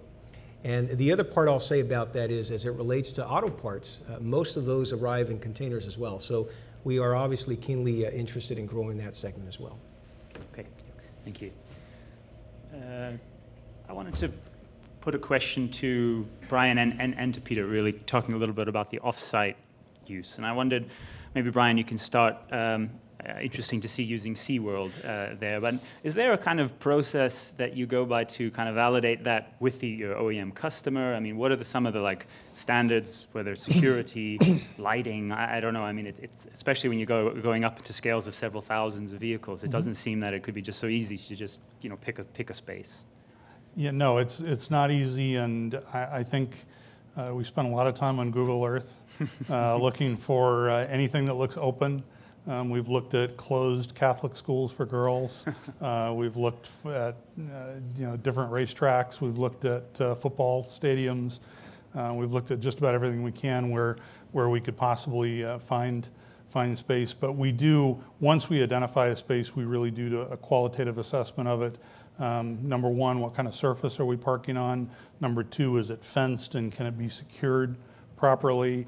And the other part I'll say about that is, as it relates to auto parts, most of those arrive in containers as well. So we are obviously keenly interested in growing that segment as well. Okay, thank you. I wanted to put a question to Brian and to Peter, really talking a little bit about the off-site use. And I wondered, maybe Brian, you can start. Interesting to see using SeaWorld there, but is there a kind of process that you go by to kind of validate that with your OEM customer? I mean, what are some of the standards, whether it's security, lighting? I don't know. I mean, it's especially when you're going up to scales of several thousands of vehicles. It doesn't seem that it could be just so easy to just pick a space. Yeah, no, it's not easy, and I think we spend a lot of time on Google Earth looking for anything that looks open. We've looked at closed Catholic schools for girls. We've looked at different racetracks. We've looked at football stadiums. We've looked at just about everything we can where we could possibly find space. But we do, once we identify a space, we really do a qualitative assessment of it. Number one, what kind of surface are we parking on? Number two, is it fenced and can it be secured properly?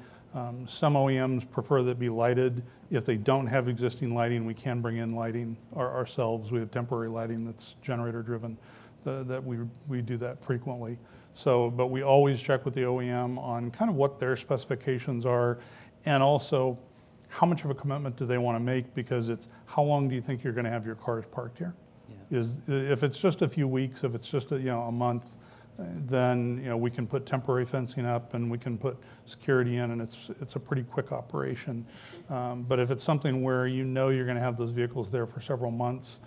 Some OEMs prefer that it be lighted. If they don't have existing lighting, we can bring in lighting ourselves. We have temporary lighting that's generator driven, that we do that frequently. So, but we always check with the OEM on kind of what their specifications are, and also how much of a commitment do they want to make, because it's how long do you think you're going to have your cars parked here? Yeah. If it's just a few weeks, if it's just a month, then we can put temporary fencing up and we can put security in, and it's a pretty quick operation. But if it's something where you're going to have those vehicles there for several months,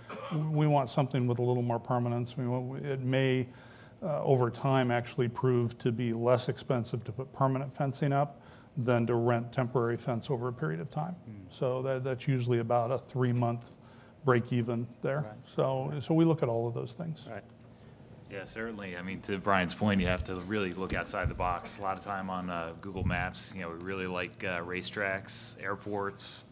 we want something with a little more permanence. It may, over time, actually prove to be less expensive to put permanent fencing up than to rent temporary fence over a period of time. So that's usually about a 3-month break even there. Right. So we look at all of those things. Right. Yeah, certainly. I mean, to Brian's point, you have to really look outside the box. A lot of time on Google Maps, we really like racetracks, airports,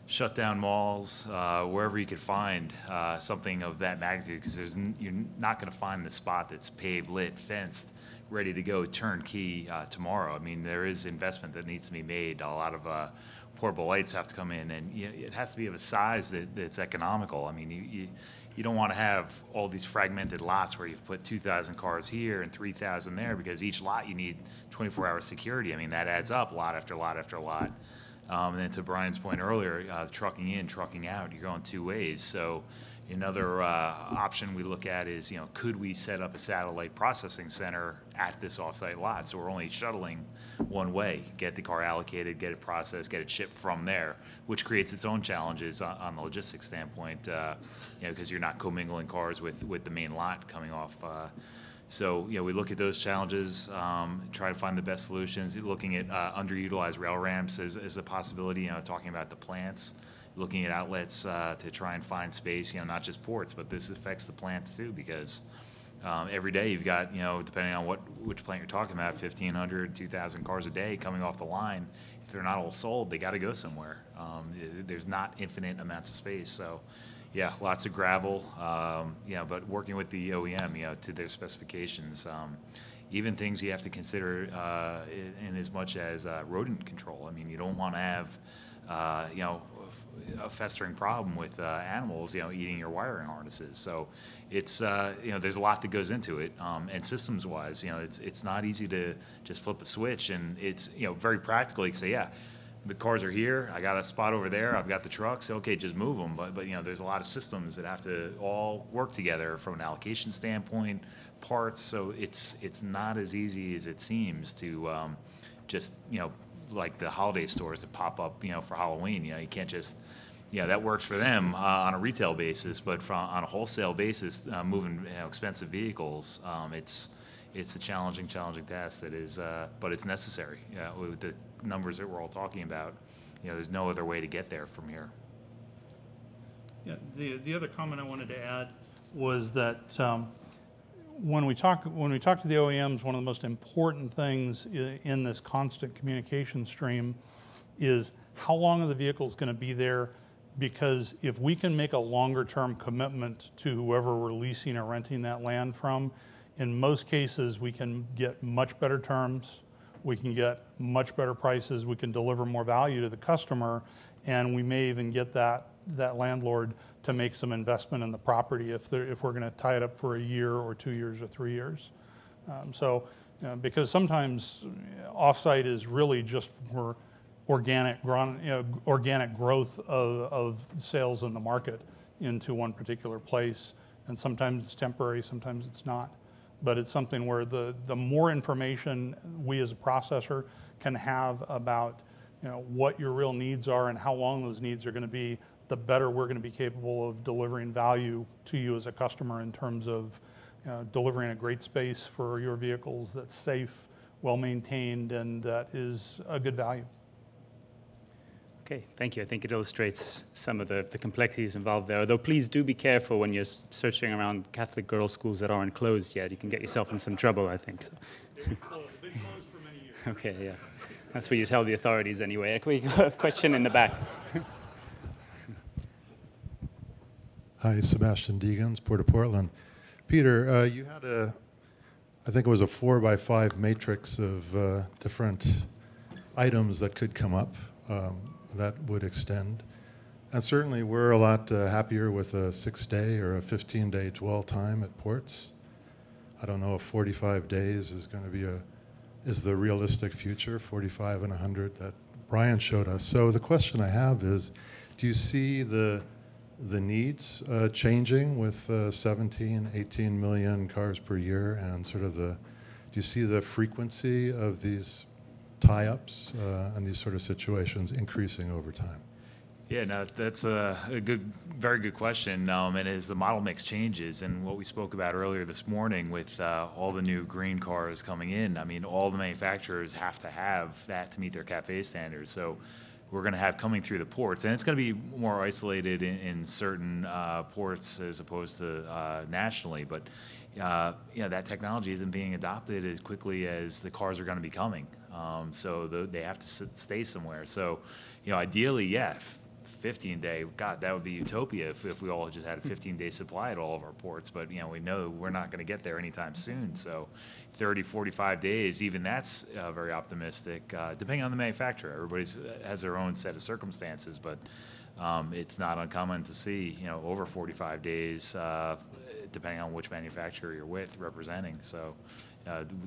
shut down malls, wherever you could find something of that magnitude, because you're not going to find the spot that's paved, lit, fenced, ready to go turnkey tomorrow. I mean, there is investment that needs to be made. A lot of portable lights have to come in, and it has to be of a size that's economical. I mean, you don't want to have all these fragmented lots where you've put 2,000 cars here and 3,000 there, because each lot you need 24-hour security. I mean, that adds up lot after lot after lot. And then to Brian's point earlier, trucking in, trucking out, you're going two ways. So another option we look at is, could we set up a satellite processing center at this offsite lot? So we're only shuttling one way, get the car allocated, get it processed, get it shipped from there, which creates its own challenges on the logistics standpoint, because you're not commingling cars with the main lot coming off. So we look at those challenges, try to find the best solutions. Looking at underutilized rail ramps is a possibility. Talking about the plants, looking at outlets to try and find space. Not just ports, but this affects the plants too, because every day you've got, depending on which plant you're talking about, 1,500, 2,000 cars a day coming off the line. If they're not all sold, they got to go somewhere. There's not infinite amounts of space. So, yeah, lots of gravel. But working with the OEM, to their specifications. Even things you have to consider in as much as rodent control. I mean, you don't want to have, a festering problem with animals, eating your wiring harnesses. So it's, there's a lot that goes into it. And systems-wise, it's not easy to just flip a switch. And it's, very practical. You can say, yeah, the cars are here. I got a spot over there. I've got the trucks. Okay, just move them. But there's a lot of systems that have to all work together from an allocation standpoint, parts. So it's not as easy as it seems to just, like the holiday stores that pop up, for Halloween. You can't just yeah, that works for them on a retail basis, but on a wholesale basis, moving expensive vehicles, it's a challenging task that is, but it's necessary. With the numbers that we're all talking about, there's no other way to get there from here. Yeah, the other comment I wanted to add was that when we talk to the OEMs, one of the most important things in this constant communication stream is how long are the vehicles going to be there, because if we can make a longer term commitment to whoever we're leasing or renting that land from, in most cases we can get much better terms, we can get much better prices, we can deliver more value to the customer, and we may even get that landlord to make some investment in the property if we're going to tie it up for a year or 2 years or 3 years. Because sometimes offsite is really just for organic growth of sales in the market into one particular place, and sometimes it's temporary, sometimes it's not. But it's something where the more information we as a processor can have about what your real needs are and how long those needs are going to be, the better we're going to be capable of delivering value to you as a customer in terms of delivering a great space for your vehicles that's safe, well maintained, and that is a good value. Okay, thank you. I think it illustrates some of the complexities involved there. Although please do be careful when you're searching around Catholic girls' schools that aren't closed yet. You can get yourself in some trouble, I think. So. They've been closed for many years. Okay, yeah. That's what you tell the authorities anyway. We have a question in the back. Hi, Sebastian Deegans, Port of Portland. Peter, you had I think it was a 4x5 matrix of different items that could come up. That would extend. And certainly we're a lot happier with a 6-day or a 15-day dwell time at ports. I don't know if 45 days is going to be is the realistic future, 45 and 100 that Brian showed us. So the question I have is, do you see the needs changing with 17, 18 million cars per year, and sort of do you see the frequency of these tie-ups and these sort of situations increasing over time? Yeah, no, that's a very good question. And as the model mix changes, and what we spoke about earlier this morning with all the new green cars coming in, I mean, all the manufacturers have to have that to meet their CAFE standards. So we're going to have coming through the ports, and it's going to be more isolated in certain ports as opposed to nationally. But that technology isn't being adopted as quickly as the cars are going to be coming. So they have to stay somewhere. So, ideally, yeah, 15-day, God, that would be utopia if we all just had a 15-day supply at all of our ports. But, we know we're not going to get there anytime soon. So 30, 45 days, even that's very optimistic, depending on the manufacturer. Everybody has their own set of circumstances, but it's not uncommon to see, over 45 days, depending on which manufacturer you're representing. So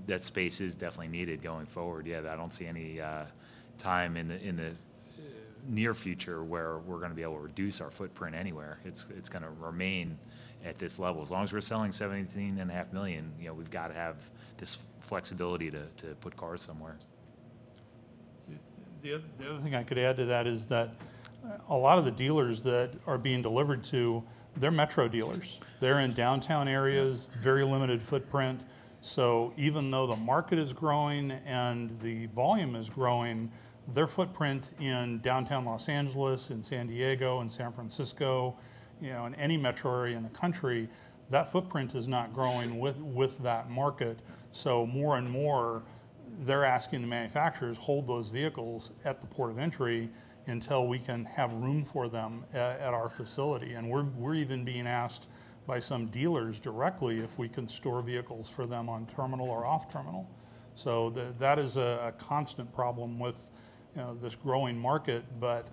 that space is definitely needed going forward. Yeah, I don't see any time in the near future where we're going to be able to reduce our footprint anywhere. It's going to remain at this level. As long as we're selling 17.5 million, we've got to have this flexibility to put cars somewhere. The other thing I could add to that is that a lot of the dealers that are being delivered to, they're metro dealers. They're in downtown areas, very limited footprint. So even though the market is growing and the volume is growing, their footprint in downtown Los Angeles, in San Diego, in San Francisco, in any metro area in the country, that footprint is not growing with that market. So more and more, they're asking the manufacturers hold those vehicles at the port of entry until we can have room for them at our facility. And we're even being asked by some dealers directly if we can store vehicles for them on terminal or off terminal. So that is a constant problem with this growing market, but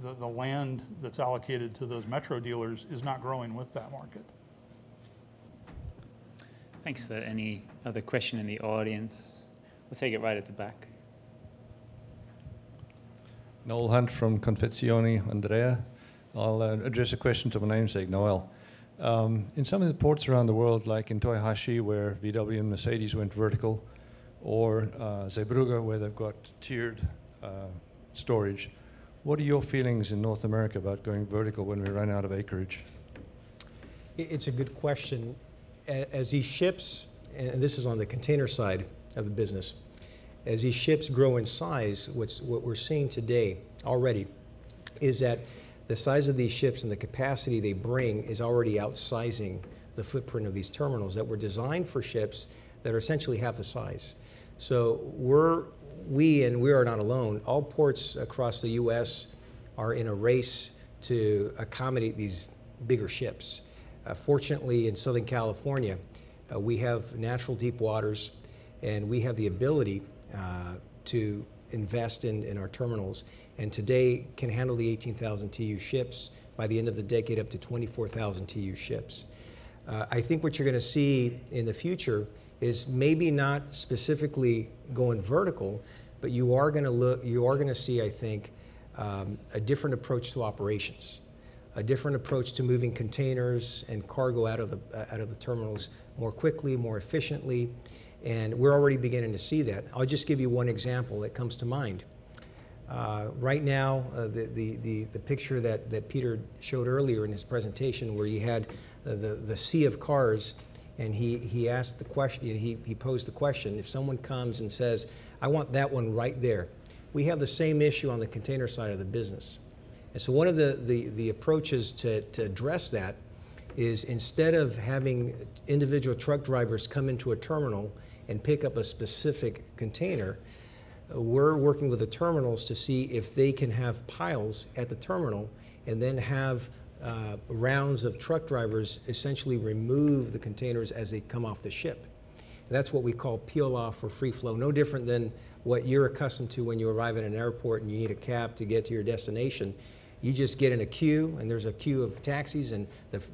the land that's allocated to those metro dealers is not growing with that market. Thanks. Any other question in the audience? We'll take it right at the back. Noel Hunt from Confezioni Andrea. I'll address a question to my namesake, Noel. In some of the ports around the world, like in Toyohashi, where VW and Mercedes went vertical, or Zeebrugge, where they've got tiered storage, What are your feelings in North America about going vertical when we run out of acreage? It's a good question. As these ships, and this is on the container side of the business, as these ships grow in size, what we're seeing today already is that the size of these ships and the capacity they bring is already outsizing the footprint of these terminals that were designed for ships that are essentially half the size. So we are not alone, all ports across the U.S. are in a race to accommodate these bigger ships. Fortunately, in Southern California, we have natural deep waters, and we have the ability to invest in our terminals, and today can handle the 18,000 TEU ships, by the end of the decade up to 24,000 TEU ships. I think what you're going to see in the future is maybe not specifically going vertical, but you are going to see, I think, a different approach to operations, a different approach to moving containers and cargo out of the terminals more quickly, more efficiently, and we're already beginning to see that. I'll just give you one example that comes to mind. Right now, the picture that Peter showed earlier in his presentation, where you had the sea of cars, and he asked the question, he posed the question, if someone comes and says, I want that one right there. We have the same issue on the container side of the business. And so one of the approaches to address that is, instead of having individual truck drivers come into a terminal and pick up a specific container, we're working with the terminals to see if they can have piles at the terminal and then have rounds of truck drivers essentially remove the containers as they come off the ship. That's what we call peel off or free flow, no different than what you're accustomed to when you arrive at an airport and you need a cab to get to your destination. You just get in a queue, and there's a queue of taxis, and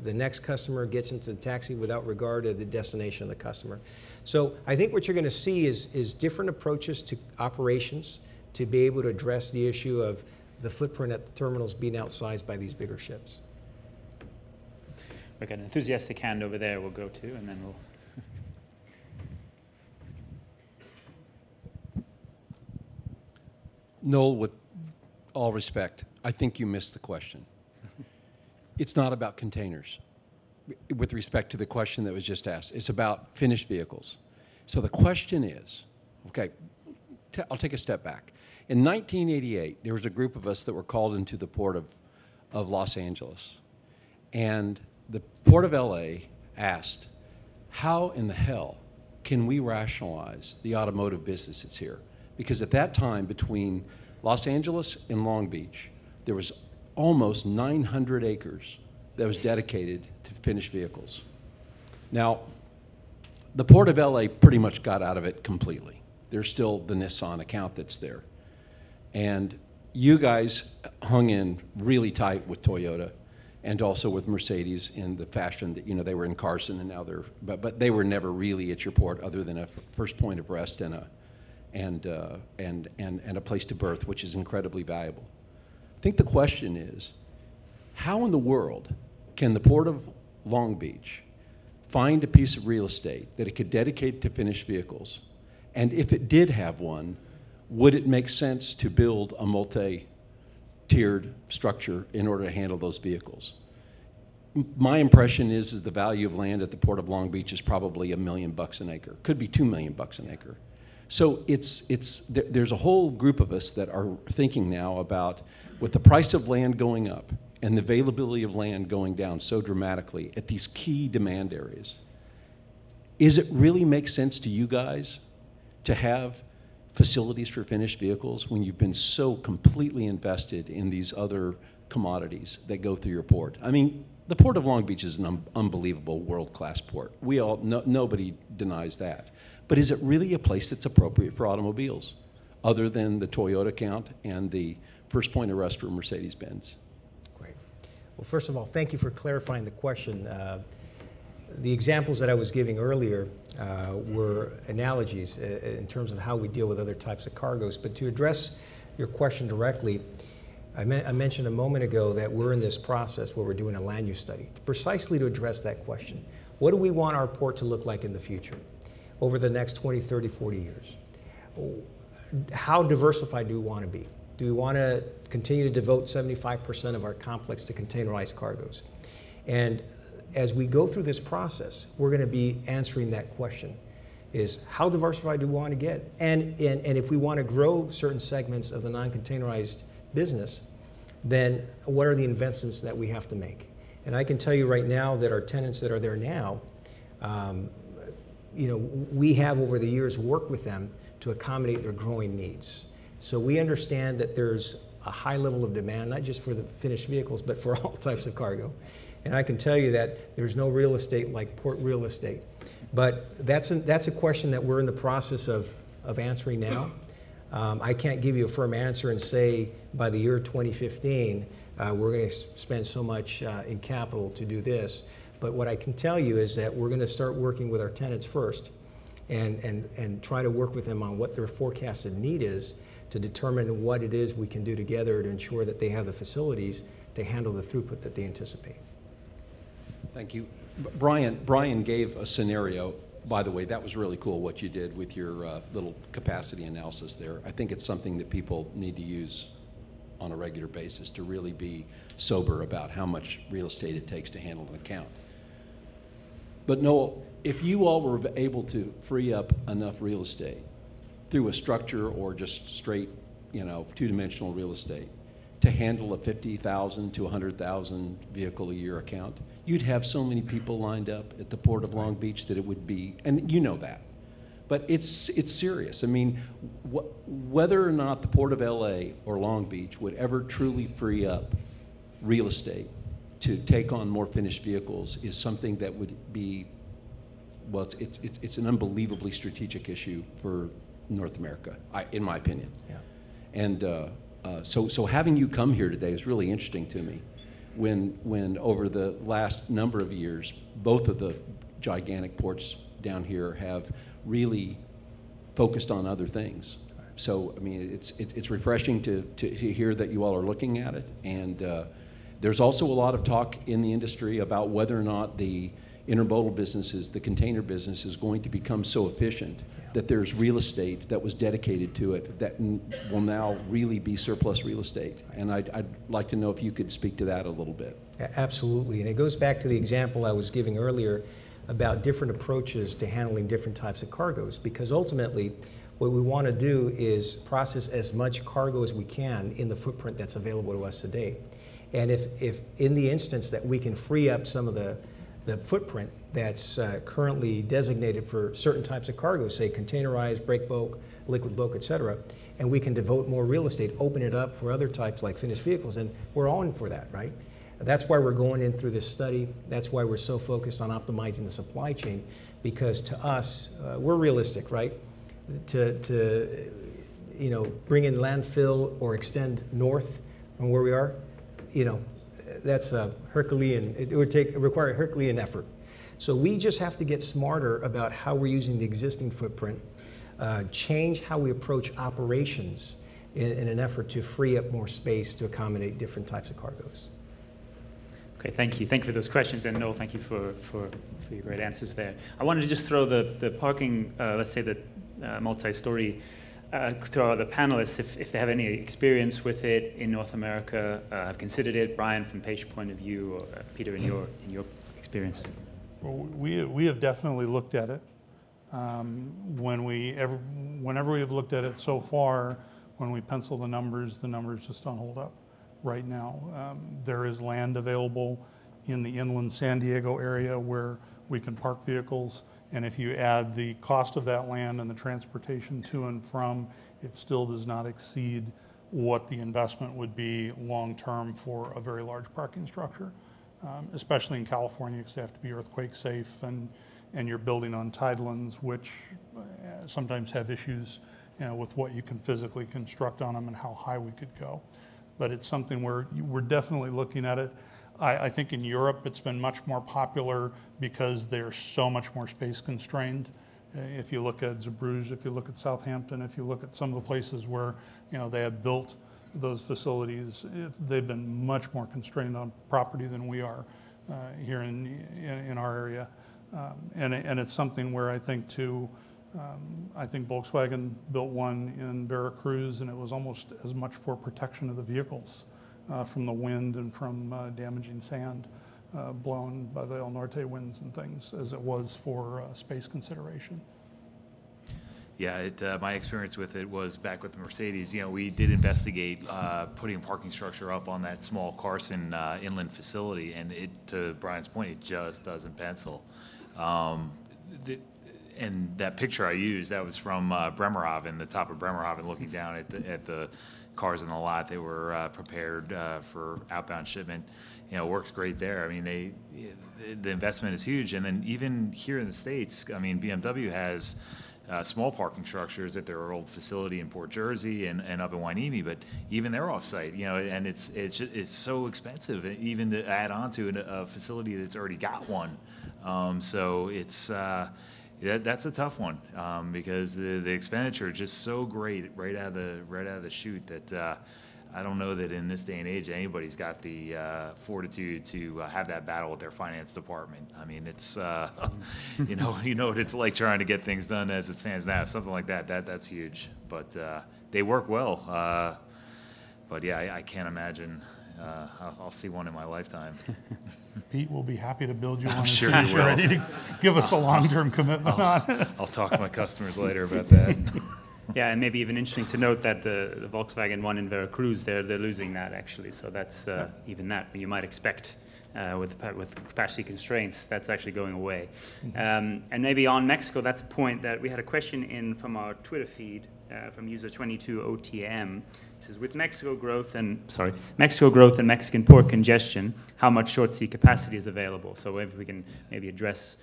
the next customer gets into the taxi without regard to the destination of the customer. So I think what you're going to see is different approaches to operations to be able to address the issue of the footprint at the terminals being outsized by these bigger ships. We've got an enthusiastic hand over there we'll go to, and then we'll... Noel, with all respect, I think you missed the question. It's not about containers, with respect to the question that was just asked. It's about finished vehicles. So the question is, okay, I'll take a step back. In 1988, there was a group of us that were called into the port of Los Angeles. And the Port of LA asked, how in the hell can we rationalize the automotive business that's here? Because at that time, between Los Angeles and Long Beach, there was almost 900 acres that was dedicated to finished vehicles. Now, the Port of LA pretty much got out of it completely. There's still the Nissan account that's there. And you guys hung in really tight with Toyota and also with Mercedes in the fashion that, you know, they were in Carson and now they're, but they were never really at your port other than a first point of rest and a place to berth, which is incredibly valuable. I think the question is, how in the world can the Port of Long Beach find a piece of real estate that it could dedicate to finished vehicles? And if it did have one, would it make sense to build a multi-tiered structure in order to handle those vehicles? My impression is the value of land at the Port of Long Beach is probably $1 million an acre. Could be $2 million an acre. So there's a whole group of us that are thinking now about, with the price of land going up and the availability of land going down so dramatically at these key demand areas, is it really make sense to you guys to have facilities for finished vehicles when you've been so completely invested in these other commodities that go through your port? I mean, the Port of Long Beach is an unbelievable world-class port. Nobody denies that. But is it really a place that's appropriate for automobiles, other than the Toyota count and the first point of rest for Mercedes-Benz? Great. Well, first of all, thank you for clarifying the question. The examples that I was giving earlier were analogies in terms of how we deal with other types of cargoes. But to address your question directly, I mentioned a moment ago that we're in this process where we're doing a land use study, precisely to address that question. What do we want our port to look like in the future, over the next 20, 30, 40 years? How diversified do we want to be? Do we want to continue to devote 75% of our complex to containerized cargoes? And as we go through this process, we're going to be answering that question, is how diversified do we want to get? And if we want to grow certain segments of the non-containerized business, then what are the investments that we have to make? And I can tell you right now that our tenants that are there now, we have over the years worked with them to accommodate their growing needs. So we understand that there's a high level of demand, not just for the finished vehicles, but for all types of cargo. And I can tell you that there's no real estate like port real estate. But that's a question that we're in the process of answering now. I can't give you a firm answer and say by the year 2015, we're going to spend so much in capital to do this. But what I can tell you is that we're going to start working with our tenants first and try to work with them on what their forecasted need is to determine what it is we can do together to ensure that they have the facilities to handle the throughput that they anticipate. Thank you. Brian gave a scenario. By the way, that was really cool what you did with your little capacity analysis there. I think it's something that people need to use on a regular basis to really be sober about how much real estate it takes to handle an account. But Noel, if you all were able to free up enough real estate through a structure or just straight, two-dimensional real estate to handle a 50,000 to 100,000 vehicle a year account, you'd have so many people lined up at the Port of Long Beach that it would be, and you know that. But it's serious. I mean, whether or not the Port of LA or Long Beach would ever truly free up real estate to take on more finished vehicles is something that would be, well, it's an unbelievably strategic issue for North America, in my opinion. Yeah. And so having you come here today is really interesting to me. When over the last number of years, both of the gigantic ports down here have really focused on other things. So I mean, it's refreshing to hear that you all are looking at it. And there's also a lot of talk in the industry about whether or not the intermodal businesses, the container business, is going to become so efficient that there's real estate that was dedicated to it that will now really be surplus real estate. And I'd like to know if you could speak to that a little bit. Absolutely, and it goes back to the example I was giving earlier about different approaches to handling different types of cargoes, because ultimately what we want to do is process as much cargo as we can in the footprint that's available to us today. And if in the instance that we can free up some of the footprint that's currently designated for certain types of cargo, say containerized, break bulk, liquid bulk, et cetera, and we can devote more real estate, open it up for other types like finished vehicles, and we're all in for that, right? That's why we're going in through this study. That's why we're so focused on optimizing the supply chain, because to us, we're realistic, right? To bring in landfill or extend north from where we are, that's a Herculean, it would require a Herculean effort. So we just have to get smarter about how we're using the existing footprint, change how we approach operations in an effort to free up more space to accommodate different types of cargoes. Okay, thank you. Thank you for those questions, and Noel, thank you for your great answers there. I wanted to just throw the parking, let's say the multi-story, to our other panelists, if they have any experience with it in North America, have considered it. Brian, from Pasha point of view, or Peter, in your experience. Well, we have definitely looked at it. Whenever we have looked at it so far, when we pencil the numbers just don't hold up right now. There is land available in the inland San Diego area where we can park vehicles, and if you add the cost of that land and the transportation to and from, it still does not exceed what the investment would be long-term for a very large parking structure, especially in California, because they have to be earthquake safe, and you're building on tidelands, which sometimes have issues with what you can physically construct on them and how high we could go. But it's something where we're definitely looking at it. I think in Europe it's been much more popular because they're so much more space constrained. If you look at Zeebrugge, if you look at Southampton, if you look at some of the places where they have built those facilities, they've been much more constrained on property than we are here in our area. And it's something where I think too, I think Volkswagen built one in Veracruz, and it was almost as much for protection of the vehicles from the wind and from damaging sand blown by the El Norte winds and things as it was for space consideration. Yeah, my experience with it was back with the Mercedes. You know, we did investigate putting a parking structure up on that small Carson inland facility, and to Brian's point, it just doesn't pencil. And that picture I used, that was from Bremerhaven, the top of Bremerhaven, looking down at the cars in the lot. They were prepared for outbound shipment. You know, it works great there. I mean, the investment is huge. And then even here in the States, I mean, BMW has small parking structures at their old facility in Port Jersey and up in Hueneme, but even they're off-site, you know, and it's so expensive even to add on to a facility that's already got one. So it's that's a tough one because the expenditure is just so great right out of the chute that I don't know that in this day and age anybody's got the fortitude to have that battle with their finance department. I mean, it's you know what it's like trying to get things done as it stands now. Something like that's huge. But they work well. But yeah, I can't imagine. I'll see one in my lifetime. Pete will be happy to build you one I'm as sure soon as he you're will. ready to give us a long-term commitment on it. I'll talk to my customers later about that. Yeah, and maybe even interesting to note that the Volkswagen one in Veracruz, they're losing that actually. So that's even that you might expect with capacity constraints, that's actually going away. And maybe on Mexico, that's a point that we had a question in from our Twitter feed from user 22OTM. It says, with Mexico growth and Mexican port congestion, how much short sea capacity is available? So if we can maybe address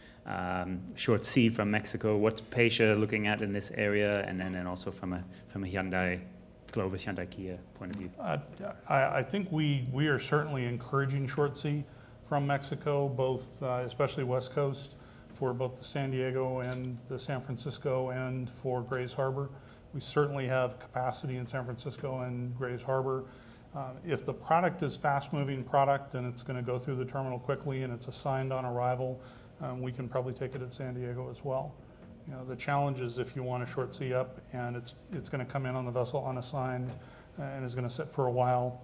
short sea from Mexico, what's Pasha looking at in this area, and then also from a Hyundai, Glovis, Hyundai Kia point of view? I think we are certainly encouraging short sea from Mexico, both especially West Coast, for both the San Diego and the San Francisco and for Grays Harbor. We certainly have capacity in San Francisco and Grays Harbor. If the product is fast-moving product and it's going to go through the terminal quickly and it's assigned on arrival, we can probably take it at San Diego as well. You know, the challenge is if you want a short sea up and it's going to come in on the vessel unassigned and is going to sit for a while,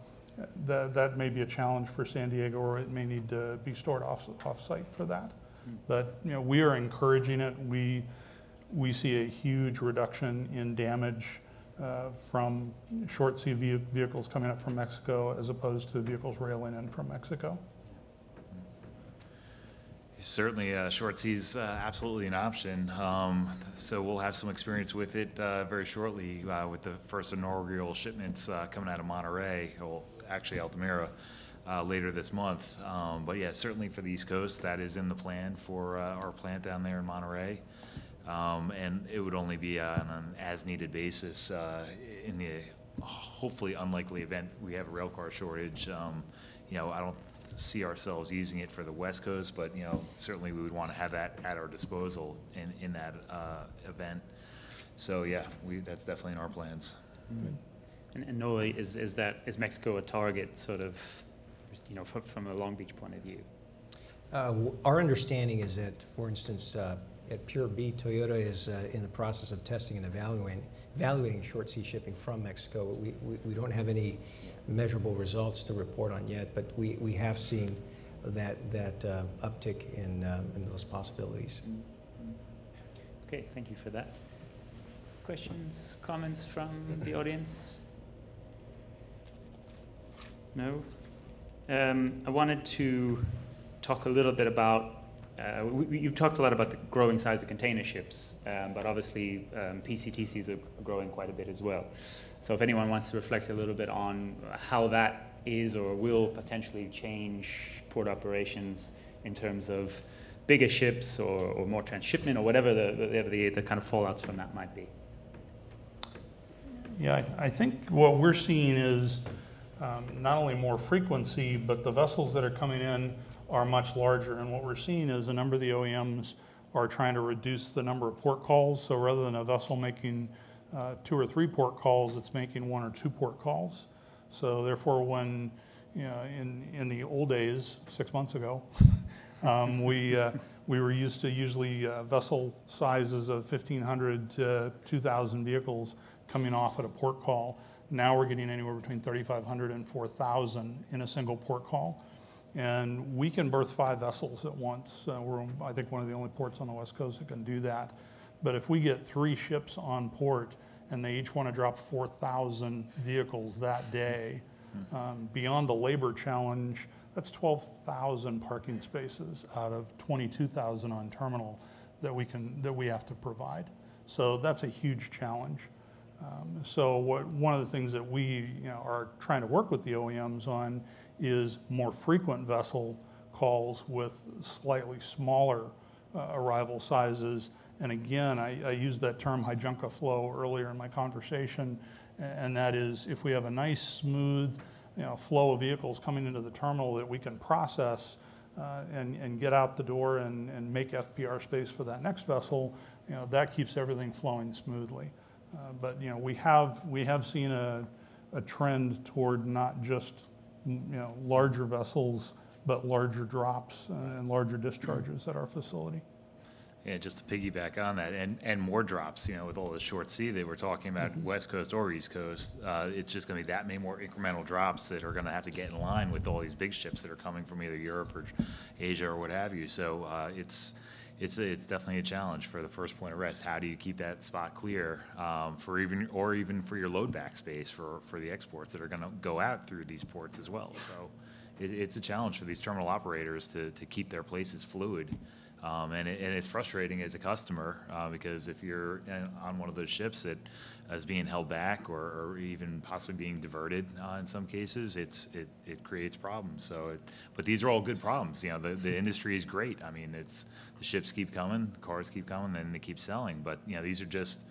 that may be a challenge for San Diego, or it may need to be stored off-site for that. But you know, we are encouraging it. We see a huge reduction in damage from short sea vehicles coming up from Mexico as opposed to vehicles railing in from Mexico. Certainly, short sea is absolutely an option. So we'll have some experience with it very shortly with the first inaugural shipments coming out of Monterey, or actually Altamira, later this month. But yeah, certainly for the East Coast, that is in the plan for our plant down there in Monterey. And it would only be on an as-needed basis in the hopefully unlikely event we have a rail car shortage. You know, I don't see ourselves using it for the West Coast, but you know, certainly we would want to have that at our disposal in that event. So yeah, that's definitely in our plans. And Noel, is Mexico a target sort of, you know, from a Long Beach point of view? Our understanding is that, for instance, at Pure B, Toyota is in the process of testing and evaluating short sea shipping from Mexico. We don't have any measurable results to report on yet, but we have seen that uptick in those possibilities. Okay, thank you for that. Questions, comments from the audience? No? I wanted to talk a little bit about you've talked a lot about the growing size of container ships, but obviously PCTCs are growing quite a bit as well. So if anyone wants to reflect a little bit on how that is or will potentially change port operations in terms of bigger ships or more transshipment or whatever the kind of fallouts from that might be. Yeah, I think what we're seeing is not only more frequency, but the vessels that are coming in are much larger. And what we're seeing is a number of the OEMs are trying to reduce the number of port calls. So rather than a vessel making 2 or 3 port calls, it's making 1 or 2 port calls. So therefore, when, you know, in the old days, 6 months ago, We were used to usually vessel sizes of 1,500 to 2,000 vehicles coming off at a port call. Now we're getting anywhere between 3,500 and 4,000 in a single port call. And we can berth 5 vessels at once. We're, I think, one of the only ports on the West Coast that can do that. But if we get 3 ships on port and they each want to drop 4,000 vehicles that day, beyond the labor challenge, that's 12,000 parking spaces out of 22,000 on terminal that we have to provide. So that's a huge challenge. One of the things that we are trying to work with the OEMs on is more frequent vessel calls with slightly smaller arrival sizes. And again, I used that term Hyundai flow earlier in my conversation, and that is if we have a nice smooth flow of vehicles coming into the terminal that we can process and get out the door and make FPR space for that next vessel, that keeps everything flowing smoothly. But we have seen a trend toward not just larger vessels, but larger drops and larger discharges at our facility. Yeah, just to piggyback on that, and more drops, with all the short sea that we're talking about, West Coast or East Coast, it's just going to be that many more incremental drops that are going to have to get in line with all these big ships that are coming from either Europe or Asia or what have you. So it's definitely a challenge for the first point of rest. How do you keep that spot clear for even for your load back space for the exports that are going to go out through these ports as well? So it's a challenge for these terminal operators to keep their places fluid. And it's frustrating as a customer because if you're on one of those ships that is being held back or even possibly being diverted in some cases, it creates problems. But these are all good problems. The industry is great. I mean, the ships keep coming, the cars keep coming, and they keep selling. But these are just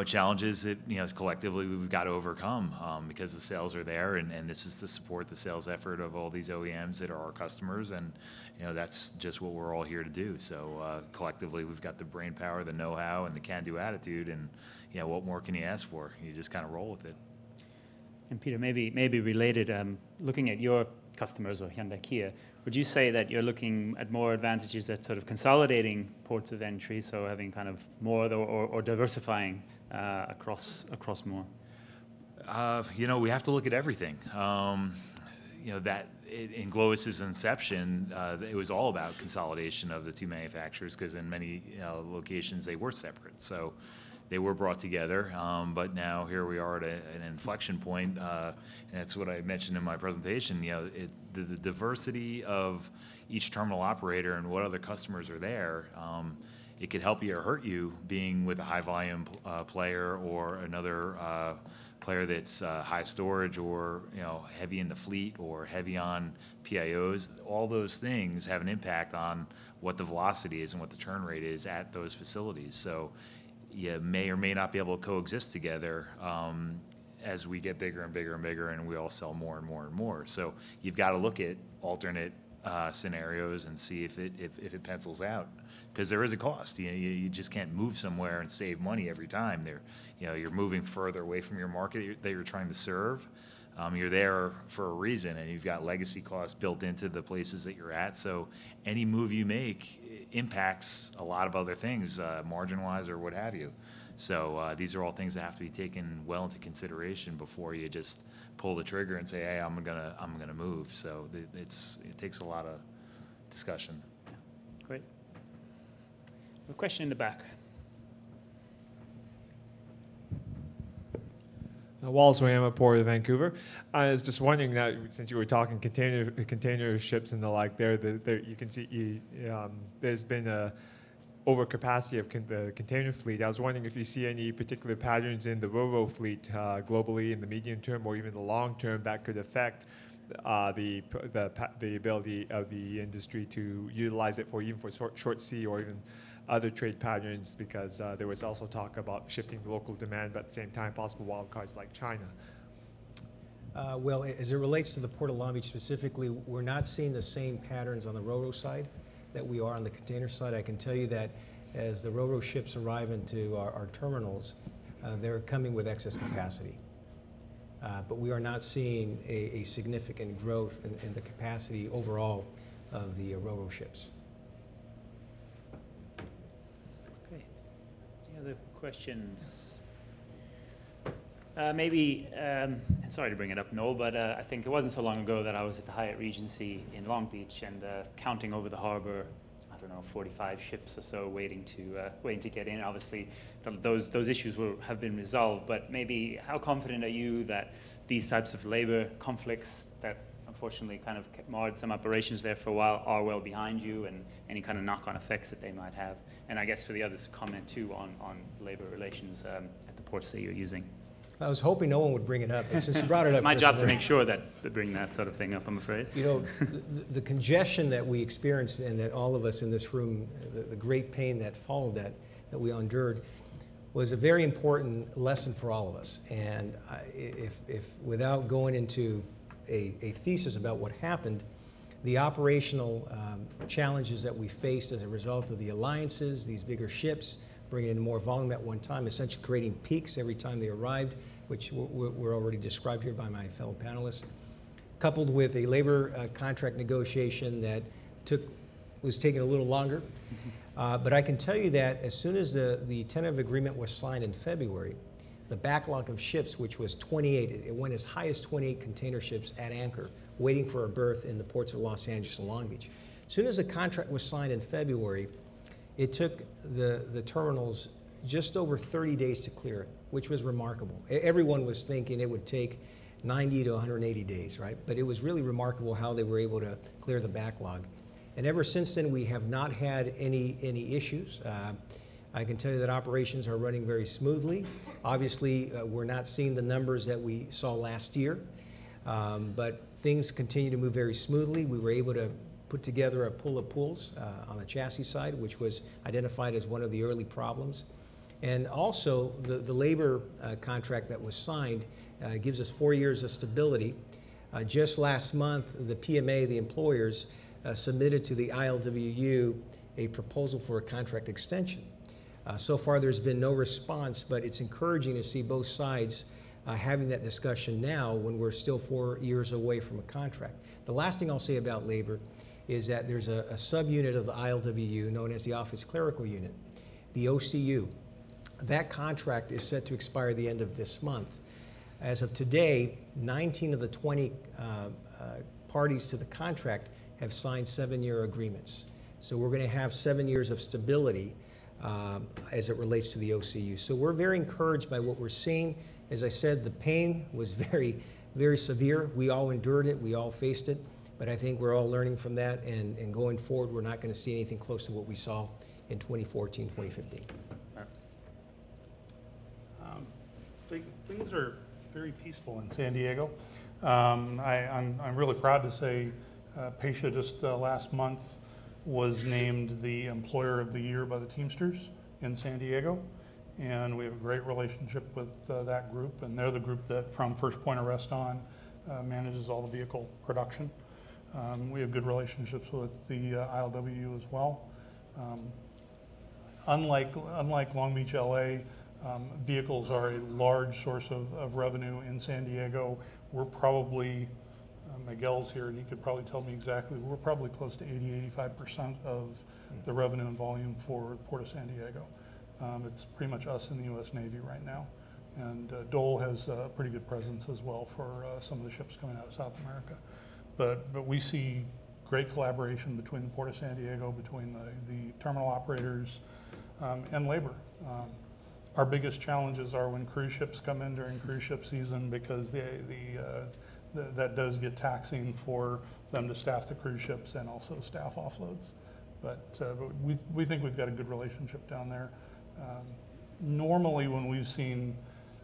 challenges that collectively we've got to overcome because the sales are there, and this is to support the sales effort of all these OEMs that are our customers, and that's just what we're all here to do. So collectively we've got the brain power, the know-how, and the can-do attitude, and what more can you ask for? You just kind of roll with it. And Peter, maybe related, looking at your customers or Hyundai Kia, would you say that you're looking at more advantages at sort of consolidating ports of entry, so having kind of more or diversifying across more? We have to look at everything. That in Glovis's inception, it was all about consolidation of the 2 manufacturers because in many locations they were separate. So they were brought together, but now here we are at an inflection point, and that's what I mentioned in my presentation. The diversity of each terminal operator and what other customers are there, it could help you or hurt you being with a high volume player or another player that's high storage or heavy in the fleet or heavy on PIOs. All those things have an impact on what the velocity is and what the turn rate is at those facilities. So you may or may not be able to coexist together as we get bigger and bigger and bigger and we all sell more and more and more. So you've got to look at alternate scenarios and see if it pencils out, because there is a cost. You just can't move somewhere and save money every time. You're moving further away from your market that you're trying to serve. You're there for a reason, and you've got legacy costs built into the places that you're at. So any move you make impacts a lot of other things, margin-wise or what have you. So these are all things that have to be taken well into consideration before you just pull the trigger and say, "Hey, I'm gonna move." So it takes a lot of discussion. Great. A question in the back. Wallace Wayama, Port of Vancouver. I was just wondering that since you were talking container ships and the like, there you can see there's been a overcapacity of the container fleet. I was wondering if you see any particular patterns in the Ro-Ro fleet globally in the medium term or even the long term that could affect the ability of the industry to utilize it for short sea or even other trade patterns, because there was also talk about shifting local demand, but at the same time possible wildcards like China. Well, as it relates to the Port of Long Beach specifically, we're not seeing the same patterns on the Ro-Ro side that we are on the container side. I can tell you that as the Ro-Ro ships arrive into our terminals, they're coming with excess capacity. But we are not seeing a significant growth in the capacity overall of the Ro-Ro ships. questions? Maybe, and sorry to bring it up, Noel, but I think it wasn't so long ago that I was at the Hyatt Regency in Long Beach and counting over the harbor, I don't know, 45 ships or so waiting to get in. Obviously, those issues have been resolved, but maybe how confident are you that these types of labor conflicts that unfortunately kind of marred some operations there for a while are well behind you, and any kind of knock-on effects that they might have? And I guess for the others to comment too on labor relations at the ports that you're using. I was hoping no one would bring it up, but since you brought it up, It's my job to make sure that they bring that sort of thing up, I'm afraid. You know, the congestion that we experienced and that all of us in this room, the great pain that followed that we endured, was a very important lesson for all of us. And if without going into a thesis about what happened, the operational challenges that we faced as a result of the alliances, these bigger ships, bringing in more volume at one time, essentially creating peaks every time they arrived, which were already described here by my fellow panelists, coupled with a labor contract negotiation that was taking a little longer. But I can tell you that as soon as the tentative agreement was signed in February, the backlog of ships, which was 28, it went as high as 28 container ships at anchor, waiting for a berth in the ports of Los Angeles and Long Beach. As soon as the contract was signed in February, it took the terminals just over 30 days to clear it, which was remarkable. Everyone was thinking it would take 90 to 180 days, right? But it was really remarkable how they were able to clear the backlog. And ever since then, we have not had any issues. I can tell you that operations are running very smoothly. Obviously, we're not seeing the numbers that we saw last year, but things continue to move very smoothly. We were able to put together a pool of pools on the chassis side, which was identified as one of the early problems. And also, the labor contract that was signed gives us 4 years of stability. Just last month, the PMA, the employers, submitted to the ILWU a proposal for a contract extension. So far, there's been no response, but it's encouraging to see both sides having that discussion now when we're still 4 years away from a contract. The last thing I'll say about labor is that there's a subunit of the ILWU known as the Office Clerical Unit, the OCU. That contract is set to expire the end of this month. As of today, 19 of the 20 parties to the contract have signed 7-year agreements. So we're going to have 7 years of stability as it relates to the OCU. So we're very encouraged by what we're seeing. As I said, the pain was very, very severe. We all endured it. We all faced it. But I think we're all learning from that. And going forward, we're not going to see anything close to what we saw in 2014, 2015. Things are very peaceful in San Diego. I'm really proud to say Pasha just last month was named the Employer of the Year by the Teamsters in San Diego. And we have a great relationship with that group. And they're the group that, from first point of rest on, manages all the vehicle production. We have good relationships with the ILWU as well. Unlike Long Beach, LA, vehicles are a large source of revenue in San Diego. We're probably, Miguel's here and he could probably tell me exactly, we're probably close to 80–85% of the revenue and volume for Port of San Diego. It's pretty much us and the U.S. Navy right now. And Dole has a pretty good presence as well for some of the ships coming out of South America. But we see great collaboration between the Port of San Diego, between the terminal operators and labor. Our biggest challenges are when cruise ships come in during cruise ship season, because that does get taxing for them to staff the cruise ships and also staff offloads. But we think we've got a good relationship down there. Normally when we've seen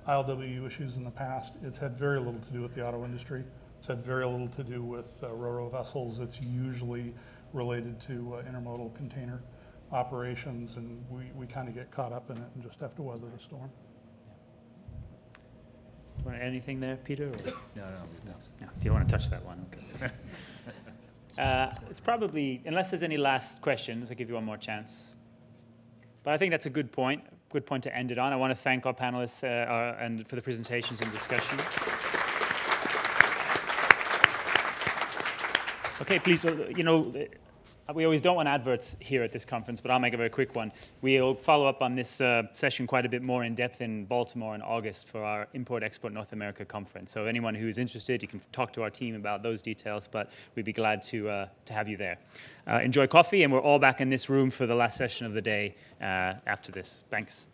ILWU issues in the past, it's had very little to do with the auto industry. It's had very little to do with ro-ro vessels. It's usually related to intermodal container operations, and we kind of get caught up in it and just have to weather the storm. Want anything there, Peter? Or? No. No, you don't want to touch that one. Okay. It's probably, unless there's any last questions, I'll give you one more chance. But I think that's a good point to end it on. I want to thank our panelists and for the presentations and discussion. Okay, please, We always don't want adverts here at this conference, but I'll make a very quick one. We'll follow up on this session quite a bit more in depth in Baltimore in August for our Import-Export North America conference. So anyone who is interested, you can talk to our team about those details, but we'd be glad to have you there. Enjoy coffee, and we're all back in this room for the last session of the day after this. Thanks.